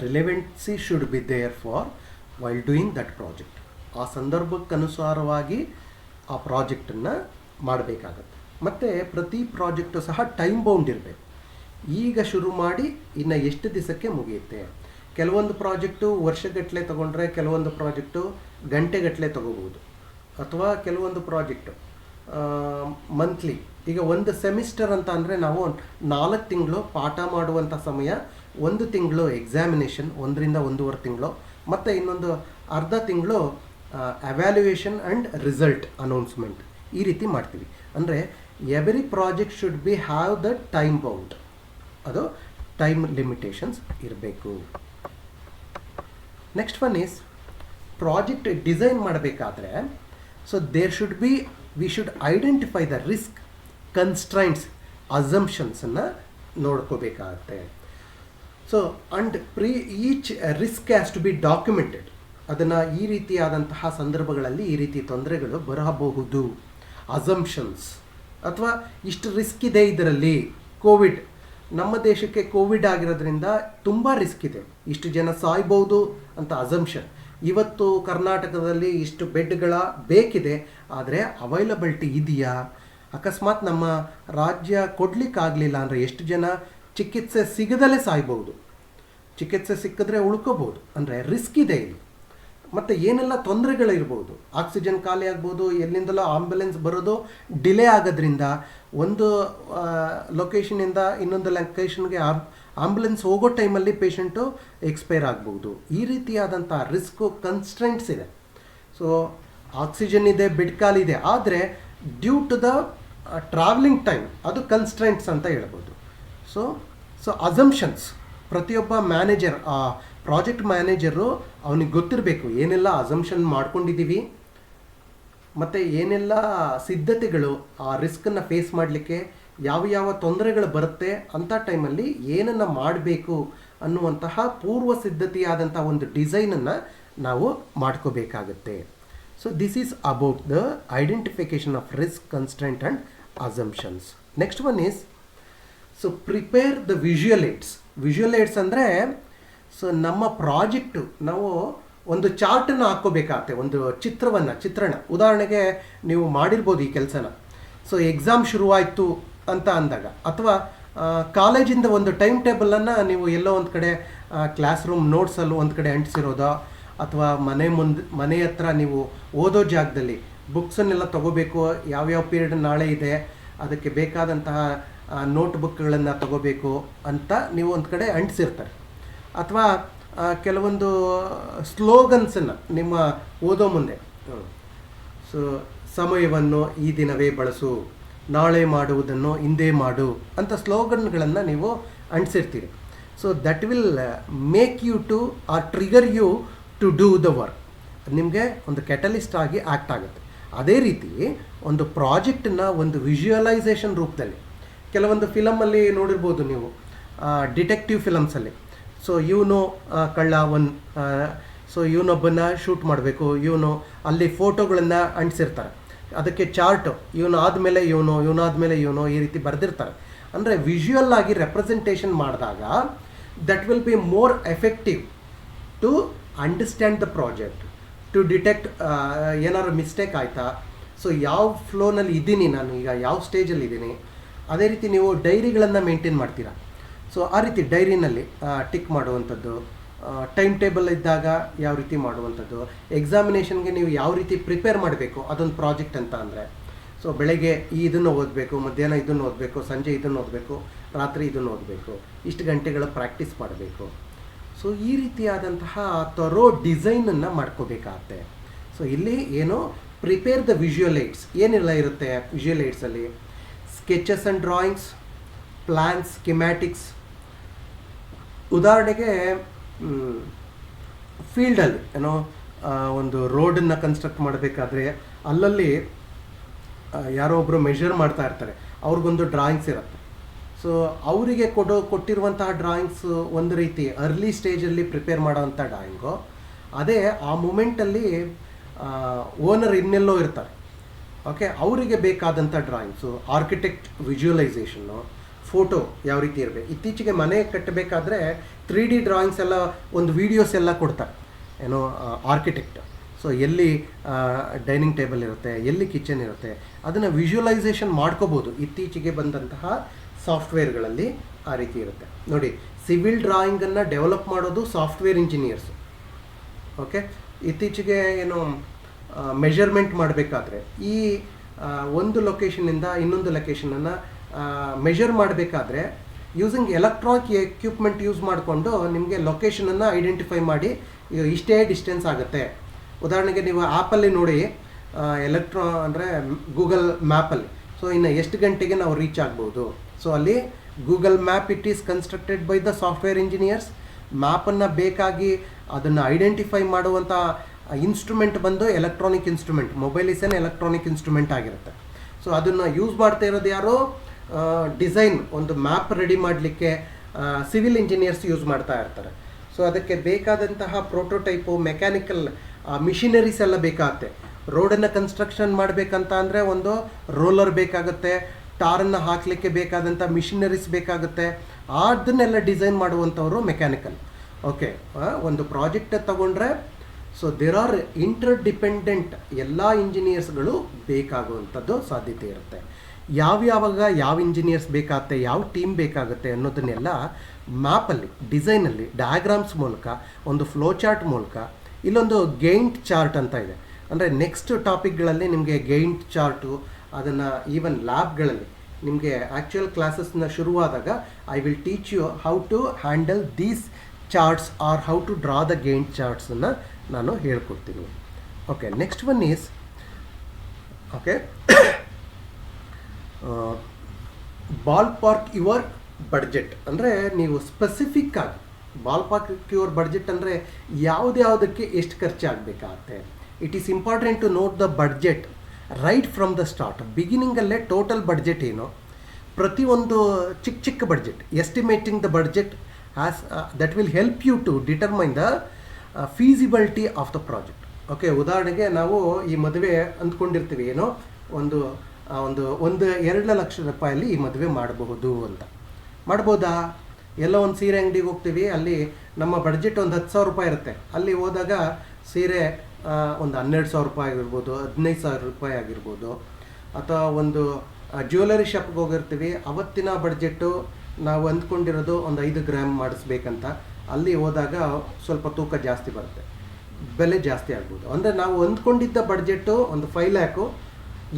Relevancy should be there for while doing that project. ಆ ಸಂದರ್ಭಕ್ಕನುಸಾರವಾಗಿ ಆ ಪ್ರಾಜೆಕ್ಟನ್ನು ಮಾಡಬೇಕಾಗತ್ತೆ. ಮತ್ತು ಪ್ರತಿ ಪ್ರಾಜೆಕ್ಟು ಸಹ ಟೈಮ್ ಬೌಂಡ್ ಇರಬೇಕು. ಈಗ ಶುರು ಮಾಡಿ ಇನ್ನು ಎಷ್ಟು ದಿವಸಕ್ಕೆ ಮುಗಿಯುತ್ತೆ. ಕೆಲವೊಂದು ಪ್ರಾಜೆಕ್ಟು ವರ್ಷಗಟ್ಟಲೆ ತೊಗೊಂಡ್ರೆ, ಕೆಲವೊಂದು ಪ್ರಾಜೆಕ್ಟು ಗಂಟೆಗಟ್ಟಲೆ ತೊಗೋಬೋದು, ಅಥವಾ ಕೆಲವೊಂದು ಪ್ರಾಜೆಕ್ಟು ಮಂತ್ಲಿ. ಈಗ ಒಂದು ಸೆಮಿಸ್ಟರ್ ಅಂತ ಅಂದರೆ ನಾವು 4 ತಿಂಗಳು ಪಾಠ ಮಾಡುವಂಥ ಸಮಯ, 1 ತಿಂಗಳು ಎಕ್ಸಾಮಿನೇಷನ್, 1ರಿಂದ 1.5 ತಿಂಗಳು, ಮತ್ತು ಇನ್ನೊಂದು ಅರ್ಧ ತಿಂಗಳು ಅವ್ಯಾಲ್ಯೂಯೇಷನ್ ಆ್ಯಂಡ್ ರಿಸಲ್ಟ್ ಅನೌನ್ಸ್ಮೆಂಟ್, ಈ ರೀತಿ ಮಾಡ್ತೀವಿ. ಅಂದರೆ every project should be have the time bound, ಅದು ಟೈಮ್ ಲಿಮಿಟೇಷನ್ಸ್ ಇರಬೇಕು. Next one is project design ಮಾಡಬೇಕಾದ್ರೆ, so there should be, we should identify the risk, constraints, ಅಸಂಪ್ಷನ್ಸನ್ನು ನೋಡ್ಕೋಬೇಕಾಗತ್ತೆ. So and each risk has to be documented. ಅದನ್ನು ಈ ರೀತಿಯಾದಂತಹ ಸಂದರ್ಭಗಳಲ್ಲಿ ಈ ರೀತಿ ತೊಂದರೆಗಳು ಬರಬಹುದು. ಅಸಂಪ್ಷನ್ಸ್, ಅಥವಾ ಇಷ್ಟು ರಿಸ್ಕ್ ಇದೆ ಇದರಲ್ಲಿ. ಕೋವಿಡ್, ನಮ್ಮ ದೇಶಕ್ಕೆ ಕೋವಿಡ್ ಆಗಿರೋದ್ರಿಂದ ತುಂಬ ರಿಸ್ಕ್ ಇದೆ, ಇಷ್ಟು ಜನ ಸಾಯ್ಬೋದು ಅಂತ ಅಸಂಪ್ಷನ್. ಇವತ್ತು ಕರ್ನಾಟಕದಲ್ಲಿ ಇಷ್ಟು ಬೆಡ್ಗಳ ಬೇಕಿದೆ, ಆದರೆ ಅವೈಲಬಿಲಿಟಿ ಇದೆಯಾ? ಅಕಸ್ಮಾತ್ ನಮ್ಮ ರಾಜ್ಯ ಕೊಡಲಿಕ್ಕಾಗಲಿಲ್ಲ ಅಂದರೆ ಎಷ್ಟು ಜನ ಚಿಕಿತ್ಸೆ ಸಿಗದಲ್ಲೇ ಸಾಯ್ಬೋದು, ಚಿಕಿತ್ಸೆ ಸಿಕ್ಕಿದ್ರೆ ಉಳ್ಕೋಬೋದು. ಅಂದರೆ ರಿಸ್ಕ್ ಇದೆ ಇಲ್ಲಿ. ಮತ್ತು ಏನೆಲ್ಲ ತೊಂದರೆಗಳಿರ್ಬೋದು, ಆಕ್ಸಿಜನ್ ಖಾಲಿ ಆಗ್ಬೋದು, ಎಲ್ಲಿಂದಲೋ ಆಂಬ್ಯುಲೆನ್ಸ್ ಬರೋದು ಡಿಲೇ ಆಗೋದ್ರಿಂದ ಒಂದು ಲೊಕೇಶನಿಂದ ಇನ್ನೊಂದು ಲೊಕೇಶನ್ಗೆ ಆಂಬ್ಯುಲೆನ್ಸ್ ಹೋಗೋ ಟೈಮಲ್ಲಿ ಪೇಷಂಟು ಎಕ್ಸ್ಪೈರ್ ಆಗ್ಬೋದು. ಈ ರೀತಿಯಾದಂಥ ರಿಸ್ಕು, ಕನ್ಸ್ಟ್ರೆಂಟ್ಸ್ ಇದೆ. ಸೊ ಆಕ್ಸಿಜನ್ ಇದೆ, ಬೆಡ್ ಖಾಲಿ ಇದೆ, ಆದರೆ due to the travelling time ಅದು ಕನ್ಸ್ಟ್ರೆಂಟ್ಸ್ ಅಂತ ಹೇಳ್ಬೋದು. ಸೊ ಅಸಂಪ್ಷನ್ಸ್, ಪ್ರತಿಯೊಬ್ಬ ಮ್ಯಾನೇಜರ್, ಆ ಪ್ರಾಜೆಕ್ಟ್ ಮ್ಯಾನೇಜರು ಅವನಿಗೆ ಗೊತ್ತಿರಬೇಕು ಏನೆಲ್ಲ ಅಸಂಪ್ಷನ್ ಮಾಡ್ಕೊಂಡಿದ್ದೀವಿ ಮತ್ತು ಏನೆಲ್ಲ ಸಿದ್ಧತೆಗಳು ಆ ರಿಸ್ಕನ್ನು ಫೇಸ್ ಮಾಡಲಿಕ್ಕೆ, ಯಾವ ಯಾವ ತೊಂದರೆಗಳು ಬರುತ್ತೆ ಅಂಥ ಟೈಮಲ್ಲಿ ಏನನ್ನು ಮಾಡಬೇಕು ಅನ್ನುವಂತಹ ಪೂರ್ವ ಸಿದ್ಧತೆಯಾದಂಥ ಒಂದು ಡಿಸೈನನ್ನು ನಾವು ಮಾಡ್ಕೋಬೇಕಾಗತ್ತೆ. So this is about the identification of risk, constraint and assumptions. Next one is, so prepare the visual AIDS. Visual AIDS ಅಂದರೆ, ಸೊ ನಮ್ಮ ಪ್ರಾಜೆಕ್ಟು ನಾವು ಒಂದು ಚಾರ್ಟನ್ನು ಹಾಕ್ಕೋಬೇಕಾಗತ್ತೆ, ಒಂದು ಚಿತ್ರಣ. ಉದಾಹರಣೆಗೆ ನೀವು ಮಾಡಿರ್ಬೋದು ಈ ಕೆಲಸನ. ಸೊ ಎಕ್ಸಾಮ್ ಶುರುವಾಯಿತು ಅಂತ ಅಂದಾಗ, ಅಥವಾ ಕಾಲೇಜಿಂದ ಒಂದು ಟೈಮ್ ಟೇಬಲನ್ನು ನೀವು ಎಲ್ಲೋ ಒಂದು ಕಡೆ ಕ್ಲಾಸ್ ರೂಮ್ ನೋಟ್ಸಲ್ಲೂ ಒಂದು ಕಡೆ ಅಂಟಿಸಿರೋದೋ, ಅಥವಾ ಮನೆ ಹತ್ರ ನೀವು ಓದೋ ಜಾಗದಲ್ಲಿ ಬುಕ್ಸನ್ನೆಲ್ಲ ತೊಗೋಬೇಕು, ಯಾವ್ಯಾವ ಪೀರಿಯಡ್ ನಾಳೆ ಇದೆ ಅದಕ್ಕೆ ಬೇಕಾದಂತಹ ನೋಟ್ಬುಕ್ಗಳನ್ನು ತೊಗೋಬೇಕು ಅಂತ ನೀವು ಒಂದು ಕಡೆ ಅಂಟಿಸಿರ್ತಾರೆ. ಅಥವಾ ಕೆಲವೊಂದು ಸ್ಲೋಗನ್ಸನ್ನು ನಿಮ್ಮ ಓದೋ ಮುಂದೆ, ಸೊ ಸಮಯವನ್ನು ಈ ದಿನವೇ ಬಳಸು, ನಾಳೆ ಮಾಡುವುದನ್ನು ಇಂದೇ ಮಾಡು ಅಂತ ಸ್ಲೋಗನ್ಗಳನ್ನು ನೀವು ಅಂಟಿಸಿರ್ತೀರಿ. So that will make you to or trigger you to do the work. ನಿಮಗೆ ಒಂದು ಕೆಟಲಿಸ್ಟ್ ಆಗಿ ಆ್ಯಕ್ಟ್ ಆಗುತ್ತೆ. ಅದೇ ರೀತಿ ಒಂದು ಪ್ರಾಜೆಕ್ಟನ್ನು ಒಂದು ವಿಜುವಲೈಸೇಷನ್ ರೂಪದಲ್ಲಿ, ಕೆಲವೊಂದು ಫಿಲಮಲ್ಲಿ ನೋಡಿರ್ಬೋದು ನೀವು, ಡಿಟೆಕ್ಟಿವ್ ಫಿಲಮ್ಸಲ್ಲಿ. ಸೊ ಇವನು ಕಳ್ಳ ಸೊ ಇವನೊಬ್ಬನ ಶೂಟ್ ಮಾಡಬೇಕು, ಇವನು ಅಲ್ಲಿ ಫೋಟೋಗಳನ್ನು ಅಂಟಿಸಿರ್ತಾರೆ, ಅದಕ್ಕೆ ಚಾರ್ಟು, ಇವನು ಆದಮೇಲೆ ಇವನಾದಮೇಲೆ ಇವನು ಈ ರೀತಿ ಬರೆದಿರ್ತಾರೆ. ಅಂದರೆ ವಿಜುವಲ್ ಆಗಿ ರೆಪ್ರೆಸೆಂಟೇಷನ್ ಮಾಡಿದಾಗ that will be more effective to understand the project, to detect ಏನಾದ್ರು ಮಿಸ್ಟೇಕ್ ಆಯಿತಾ, ಸೊ ಯಾವ ಫ್ಲೋನಲ್ಲಿ ಇದ್ದೀನಿ ನಾನು, ಈಗ ಯಾವ ಸ್ಟೇಜಲ್ಲಿ ಇದ್ದೀನಿ. ಅದೇ ರೀತಿ ನೀವು ಡೈರಿಗಳನ್ನು ಮೇಂಟೈನ್ ಮಾಡ್ತೀರಾ. ಸೊ ಆ ರೀತಿ ಡೈರಿನಲ್ಲಿ ಟಿಕ್ ಮಾಡುವಂಥದ್ದು, ಟೈಮ್ ಟೇಬಲ್ ಇದ್ದಾಗ ಯಾವ ರೀತಿ ಮಾಡುವಂಥದ್ದು, ಎಕ್ಸಾಮಿನೇಷನ್ಗೆ ನೀವು ಯಾವ ರೀತಿ ಪ್ರಿಪೇರ್ ಮಾಡಬೇಕು, ಅದೊಂದು ಪ್ರಾಜೆಕ್ಟ್ ಅಂತ ಅಂದರೆ. ಸೊ ಬೆಳಗ್ಗೆ ಇದನ್ನು ಓದಬೇಕು, ಮಧ್ಯಾಹ್ನ ಇದನ್ನು ಓದಬೇಕು, ಸಂಜೆ ಇದನ್ನು ಓದಬೇಕು, ರಾತ್ರಿ ಇದನ್ನು ಓದಬೇಕು, ಇಷ್ಟು ಗಂಟೆಗಳ ಪ್ರಾಕ್ಟೀಸ್ ಮಾಡಬೇಕು. ಸೊ ಈ ರೀತಿಯಾದಂತಹ ತರೋ ಡಿಸೈನನ್ನು ಮಾಡ್ಕೋಬೇಕಾಗತ್ತೆ. ಸೊ ಇಲ್ಲಿ ಏನು, ಪ್ರಿಪೇರ್ ದ ವಿಜುವಲ್ ಏಡ್ಸ್. ಏನೆಲ್ಲ ಇರುತ್ತೆ ವಿಜುವಲ್ ಏಡ್ಸಲ್ಲಿ? Sketches and drawings, plans, schematics. ಉದಾಹರಣೆಗೆ ಫೀಲ್ಡಲ್ಲಿ ಏನೋ ಒಂದು ರೋಡನ್ನು ಕನ್ಸ್ಟ್ರಕ್ಟ್ ಮಾಡಬೇಕಾದ್ರೆ ಅಲ್ಲಲ್ಲಿ ಯಾರೋ ಒಬ್ಬರು ಮೆಷರ್ ಮಾಡ್ತಾ ಇರ್ತಾರೆ, ಅವ್ರಿಗೊಂದು ಡ್ರಾಯಿಂಗ್ಸ್ ಇರುತ್ತೆ. ಸೊ ಅವರಿಗೆ ಕೊಟ್ಟಿರುವಂತಹ ಡ್ರಾಯಿಂಗ್ಸು ಒಂದು ರೀತಿ ಅರ್ಲಿ ಸ್ಟೇಜಲ್ಲಿ ಪ್ರಿಪೇರ್ ಮಾಡೋವಂಥ ಡ್ರಾಯಿಂಗು. ಅದೇ ಆ ಮೂಮೆಂಟಲ್ಲಿ ಓನರ್ ಇನ್ನೆಲ್ಲೋ ಇರ್ತಾರೆ. ಓಕೆ, ಅವರಿಗೆ ಬೇಕಾದಂಥ ಡ್ರಾಯಿಂಗ್ಸು, ಆರ್ಕಿಟೆಕ್ಟ್ ವಿಜುವಲೈಸೇಷನ್ನು, ಫೋಟೋ ಯಾವ ರೀತಿ ಇರಬೇಕು. ಇತ್ತೀಚೆಗೆ ಮನೆ ಕಟ್ಟಬೇಕಾದ್ರೆ 3D ಡ್ರಾಯಿಂಗ್ಸ್ ಎಲ್ಲ, ಒಂದು ವೀಡಿಯೋಸ್ ಎಲ್ಲ ಕೊಡ್ತಾರೆ ಏನೋ ಆರ್ಕಿಟೆಕ್ಟ್. ಸೊ ಎಲ್ಲಿ ಡೈನಿಂಗ್ ಟೇಬಲ್ ಇರುತ್ತೆ, ಎಲ್ಲಿ ಕಿಚನ್ ಇರುತ್ತೆ, ಅದನ್ನು ವಿಜುವಲೈಸೇಷನ್ ಮಾಡ್ಕೋಬೋದು. ಇತ್ತೀಚೆಗೆ ಬಂದಂತಹ ಸಾಫ್ಟ್ವೇರ್ಗಳಲ್ಲಿ ಆ ರೀತಿ ಇರುತ್ತೆ ನೋಡಿ. ಸಿವಿಲ್ ಡ್ರಾಯಿಂಗನ್ನು ಡೆವಲಪ್ ಮಾಡೋದು ಸಾಫ್ಟ್ವೇರ್ ಇಂಜಿನಿಯರ್ಸು. ಓಕೆ, ಇತ್ತೀಚೆಗೆ ಏನು ಮೆಷರ್ಮೆಂಟ್ ಮಾಡಬೇಕಾದ್ರೆ ಈ ಒಂದು ಲೊಕೇಶನ್ನಿಂದ ಇನ್ನೊಂದು ಲೊಕೇಶನನ್ನು ಮೆಷರ್ ಮಾಡಬೇಕಾದ್ರೆ ಯೂಸಿಂಗ್ ಎಲೆಕ್ಟ್ರಾನಿಕ್ ಎಕ್ವಿಪ್ಮೆಂಟ್ ಯೂಸ್ ಮಾಡಿಕೊಂಡು ನಿಮಗೆ ಲೊಕೇಶನನ್ನು ಐಡೆಂಟಿಫೈ ಮಾಡಿ ಇಷ್ಟೇ ಡಿಸ್ಟೆನ್ಸ್ ಆಗುತ್ತೆ. ಉದಾಹರಣೆಗೆ ನೀವು ಆ್ಯಪಲ್ಲಿ ನೋಡಿ, ಅಂದರೆ ಗೂಗಲ್ ಮ್ಯಾಪಲ್ಲಿ, ಸೊ ಇನ್ನು ಎಷ್ಟು ಗಂಟೆಗೆ ನಾವು ರೀಚ್ ಆಗ್ಬೋದು. ಸೊ ಅಲ್ಲಿ Google map it is constructed by the software engineers. ಮ್ಯಾಪನ್ನು ಬೇಕಾಗಿ ಅದನ್ನು ಐಡೆಂಟಿಫೈ ಮಾಡುವಂಥ ಇನ್ಸ್ಟ್ರೂಮೆಂಟ್ ಬಂದು electronic instrument. Mobile is an electronic instrument ಆಗಿರುತ್ತೆ. ಸೊ ಅದನ್ನು ಯೂಸ್ ಮಾಡ್ತಾ ಇರೋದು ಯಾರೋ ಡಿಸೈನ್, ಒಂದು ಮ್ಯಾಪ್ ರೆಡಿ ಮಾಡಲಿಕ್ಕೆ ಸಿವಿಲ್ ಇಂಜಿನಿಯರ್ಸ್ ಯೂಸ್ ಮಾಡ್ತಾ ಇರ್ತಾರೆ. ಸೊ ಅದಕ್ಕೆ ಬೇಕಾದಂತಹ ಪ್ರೋಟೋಟೈಪು, ಮೆಕ್ಯಾನಿಕಲ್ ಮಿಷಿನರೀಸ್ ಎಲ್ಲ ಬೇಕಾಗುತ್ತೆ. ರೋಡನ್ನು ಕನ್ಸ್ಟ್ರಕ್ಷನ್ ಮಾಡಬೇಕಂತ ಅಂದರೆ ಒಂದು ರೋಲರ್ ಬೇಕಾಗುತ್ತೆ, ಟಾರನ್ನು ಹಾಕಲಿಕ್ಕೆ ಬೇಕಾದಂಥ ಮಿಷಿನರೀಸ್ ಬೇಕಾಗುತ್ತೆ. ಅದನ್ನೆಲ್ಲ ಡಿಸೈನ್ ಮಾಡುವಂಥವರು ಮೆಕ್ಯಾನಿಕಲ್. ಓಕೆ, ಒಂದು ಪ್ರಾಜೆಕ್ಟ್ ತಗೊಂಡ್ರೆ so there are interdependent, ಎಲ್ಲ ಇಂಜಿನಿಯರ್ಸ್ಗಳು ಬೇಕಾಗುವಂಥದ್ದು ಸಾಧ್ಯತೆ ಇರುತ್ತೆ. ಯಾವ್ಯಾವಾಗ ಯಾವ ಇಂಜಿನಿಯರ್ಸ್ ಬೇಕಾಗುತ್ತೆ, ಯಾವ ಟೀಮ್ ಬೇಕಾಗುತ್ತೆ ಅನ್ನೋದನ್ನೆಲ್ಲ ಮ್ಯಾಪಲ್ಲಿ, ಡಿಸೈನಲ್ಲಿ, ಡಯಾಗ್ರಾಮ್ಸ್ ಮೂಲಕ, ಒಂದು ಫ್ಲೋ ಚಾರ್ಟ್ ಮೂಲಕ, ಇಲ್ಲೊಂದು ಗೈಂಟ್ ಚಾರ್ಟ್ ಅಂತ ಇದೆ. ಅಂದರೆ ನೆಕ್ಸ್ಟ್ ಟಾಪಿಕ್ಗಳಲ್ಲಿ ನಿಮಗೆ ಗೈಂಟ್ ಚಾರ್ಟು, ಅದನ್ನು ಈವನ್ ಲ್ಯಾಬ್ಗಳಲ್ಲಿ ನಿಮಗೆ ಆ್ಯಕ್ಚುಯಲ್ ಕ್ಲಾಸಸ್ನ ಶುರುವಾದಾಗ I will teach you how to handle these charts or how to draw the Gantt ಚಾರ್ಟ್ಸನ್ನು ನಾನು ಹೇಳ್ಕೊಡ್ತೀನಿ. Okay, next one is okay ball park your budget. ಅಂದರೆ ನೀವು ಸ್ಪೆಸಿಫಿಕ್ ಆಗಿ ಬಾಲ್ ಪಾರ್ಕ್ ಯುವರ್ ಬಡ್ಜೆಟ್ ಅಂದರೆ ಯಾವುದಕ್ಕೆ ಎಷ್ಟು ಖರ್ಚಾಗಬೇಕಾಗತ್ತೆ. It is important to note the budget right from the start. ಬಿಗಿನಿಂಗಲ್ಲೇ ಟೋಟಲ್ ಬಡ್ಜೆಟ್ ಏನು, ಪ್ರತಿಯೊಂದು ಚಿಕ್ಕ budget, estimating the budget as that will help you to determine the feasibility of the project. Okay, ಉದಾಹರಣೆಗೆ ನಾವು ಈ ಮದುವೆ ಅಂದ್ಕೊಂಡಿರ್ತೀವಿ, ಏನೋ ಒಂದು 2 ಲಕ್ಷ ರೂಪಾಯಲ್ಲಿ ಈ ಮದುವೆ ಮಾಡಬಹುದು ಅಂತ. ಮಾಡ್ಬೋದಾ? ಎಲ್ಲೋ ಒಂದು ಸೀರೆ ಅಂಗಡಿಗೆ ಹೋಗ್ತೀವಿ, ಅಲ್ಲಿ ನಮ್ಮ ಬಡ್ಜೆಟ್ ಒಂದು 10,000 ರೂಪಾಯಿ ಇರುತ್ತೆ. ಅಲ್ಲಿ ಹೋದಾಗ ಸೀರೆ ಒಂದು 12,000 ರೂಪಾಯಿ ಆಗಿರ್ಬೋದು, 15,000 ರೂಪಾಯಿ ಆಗಿರ್ಬೋದು. ಅಥವಾ ಒಂದು ಜ್ಯುವೆಲರಿ ಶಾಪ್ಗೆ ಹೋಗಿರ್ತೀವಿ, ಅವತ್ತಿನ ಬಡ್ಜೆಟ್ಟು ನಾವು ಅಂದ್ಕೊಂಡಿರೋದು ಒಂದು 5 ಗ್ರಾಮ್ ಮಾಡಿಸ್ಬೇಕಂತ. ಅಲ್ಲಿ ಹೋದಾಗ ಸ್ವಲ್ಪ ತೂಕ ಜಾಸ್ತಿ ಬರುತ್ತೆ, ಬೆಲೆ ಜಾಸ್ತಿ ಆಗ್ಬೋದು. ಅಂದರೆ ನಾವು ಅಂದ್ಕೊಂಡಿದ್ದ ಬಡ್ಜೆಟ್ಟು ಒಂದು 5 ಲ್ಯಾಕು,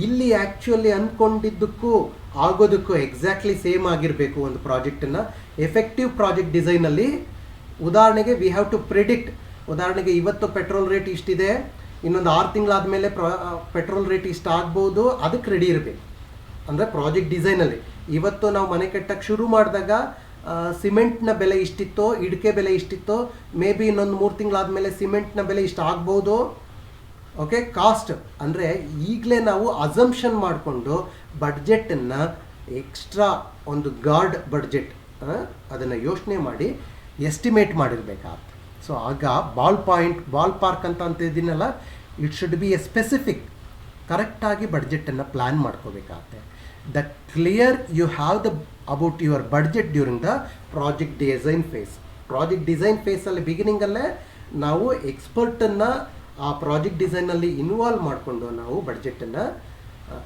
ಇಲ್ಲಿ ಆ್ಯಕ್ಚುಲಿ ಅಂದ್ಕೊಂಡಿದ್ದಕ್ಕೂ ಆಗೋದಕ್ಕೂ ಎಕ್ಸಾಕ್ಟ್ಲಿ ಸೇಮ್ ಆಗಿರಬೇಕು ಒಂದು ಪ್ರಾಜೆಕ್ಟನ್ನು. ಎಫೆಕ್ಟಿವ್ ಪ್ರಾಜೆಕ್ಟ್ ಡಿಸೈನಲ್ಲಿ ಉದಾಹರಣೆಗೆ ವಿ ಹ್ಯಾವ್ ಟು ಪ್ರಿಡಿಕ್ಟ್. ಉದಾಹರಣೆಗೆ ಇವತ್ತು ಪೆಟ್ರೋಲ್ ರೇಟ್ ಇಷ್ಟಿದೆ, ಇನ್ನೊಂದು 6 ತಿಂಗಳಾದಮೇಲೆ ಪೆಟ್ರೋಲ್ ರೇಟ್ ಇಷ್ಟು ಆಗ್ಬೋದು, ಅದಕ್ಕೆ ರೆಡಿ ಇರಬೇಕು. ಅಂದರೆ ಪ್ರಾಜೆಕ್ಟ್ ಡಿಸೈನಲ್ಲಿ ಇವತ್ತು ನಾವು ಮನೆ ಕಟ್ಟಕ್ಕೆ ಶುರು ಮಾಡಿದಾಗ ಸಿಮೆಂಟ್ನ ಬೆಲೆ ಇಷ್ಟಿತ್ತೋ, ಇಡಿಕೆ ಬೆಲೆ ಇಷ್ಟಿತ್ತೋ, ಮೇ ಬಿ ಇನ್ನೊಂದು 3 ತಿಂಗಳಾದಮೇಲೆ ಸಿಮೆಂಟ್ನ ಬೆಲೆ ಇಷ್ಟು ಆಗ್ಬೋದು. ಓಕೆ, ಕಾಸ್ಟ್ ಅಂದರೆ ಈಗಲೇ ನಾವು ಅಸಂಪ್ಷನ್ ಮಾಡಿಕೊಂಡು ಬಡ್ಜೆಟನ್ನು ಎಕ್ಸ್ಟ್ರಾ ಒಂದು ಗಾರ್ಡ್ ಬಡ್ಜೆಟ್ ಅದನ್ನು ಯೋಚನೆ ಮಾಡಿ ಎಸ್ಟಿಮೇಟ್ ಮಾಡಿರಬೇಕಾಗುತ್ತೆ. ಸೊ ಆಗ ಬಾಲ್ ಪಾರ್ಕ್ ಅಂತ ಇದೀನಲ್ಲ, it should be a specific, ಕರೆಕ್ಟಾಗಿ ಬಡ್ಜೆಟನ್ನು ಪ್ಲ್ಯಾನ್ ಮಾಡ್ಕೋಬೇಕಾಗತ್ತೆ. The clear you have the about your budget during the project design phase. Project design ಫೇಸಲ್ಲಿ ಬಿಗಿನಿಂಗಲ್ಲೇ ನಾವು ಎಕ್ಸ್ಪರ್ಟನ್ನು ಆ ಪ್ರಾಜೆಕ್ಟ್ ಡಿಸೈನಲ್ಲಿ ಇನ್ವಾಲ್ವ್ ಮಾಡಿಕೊಂಡು ನಾವು ಬಡ್ಜೆಟನ್ನು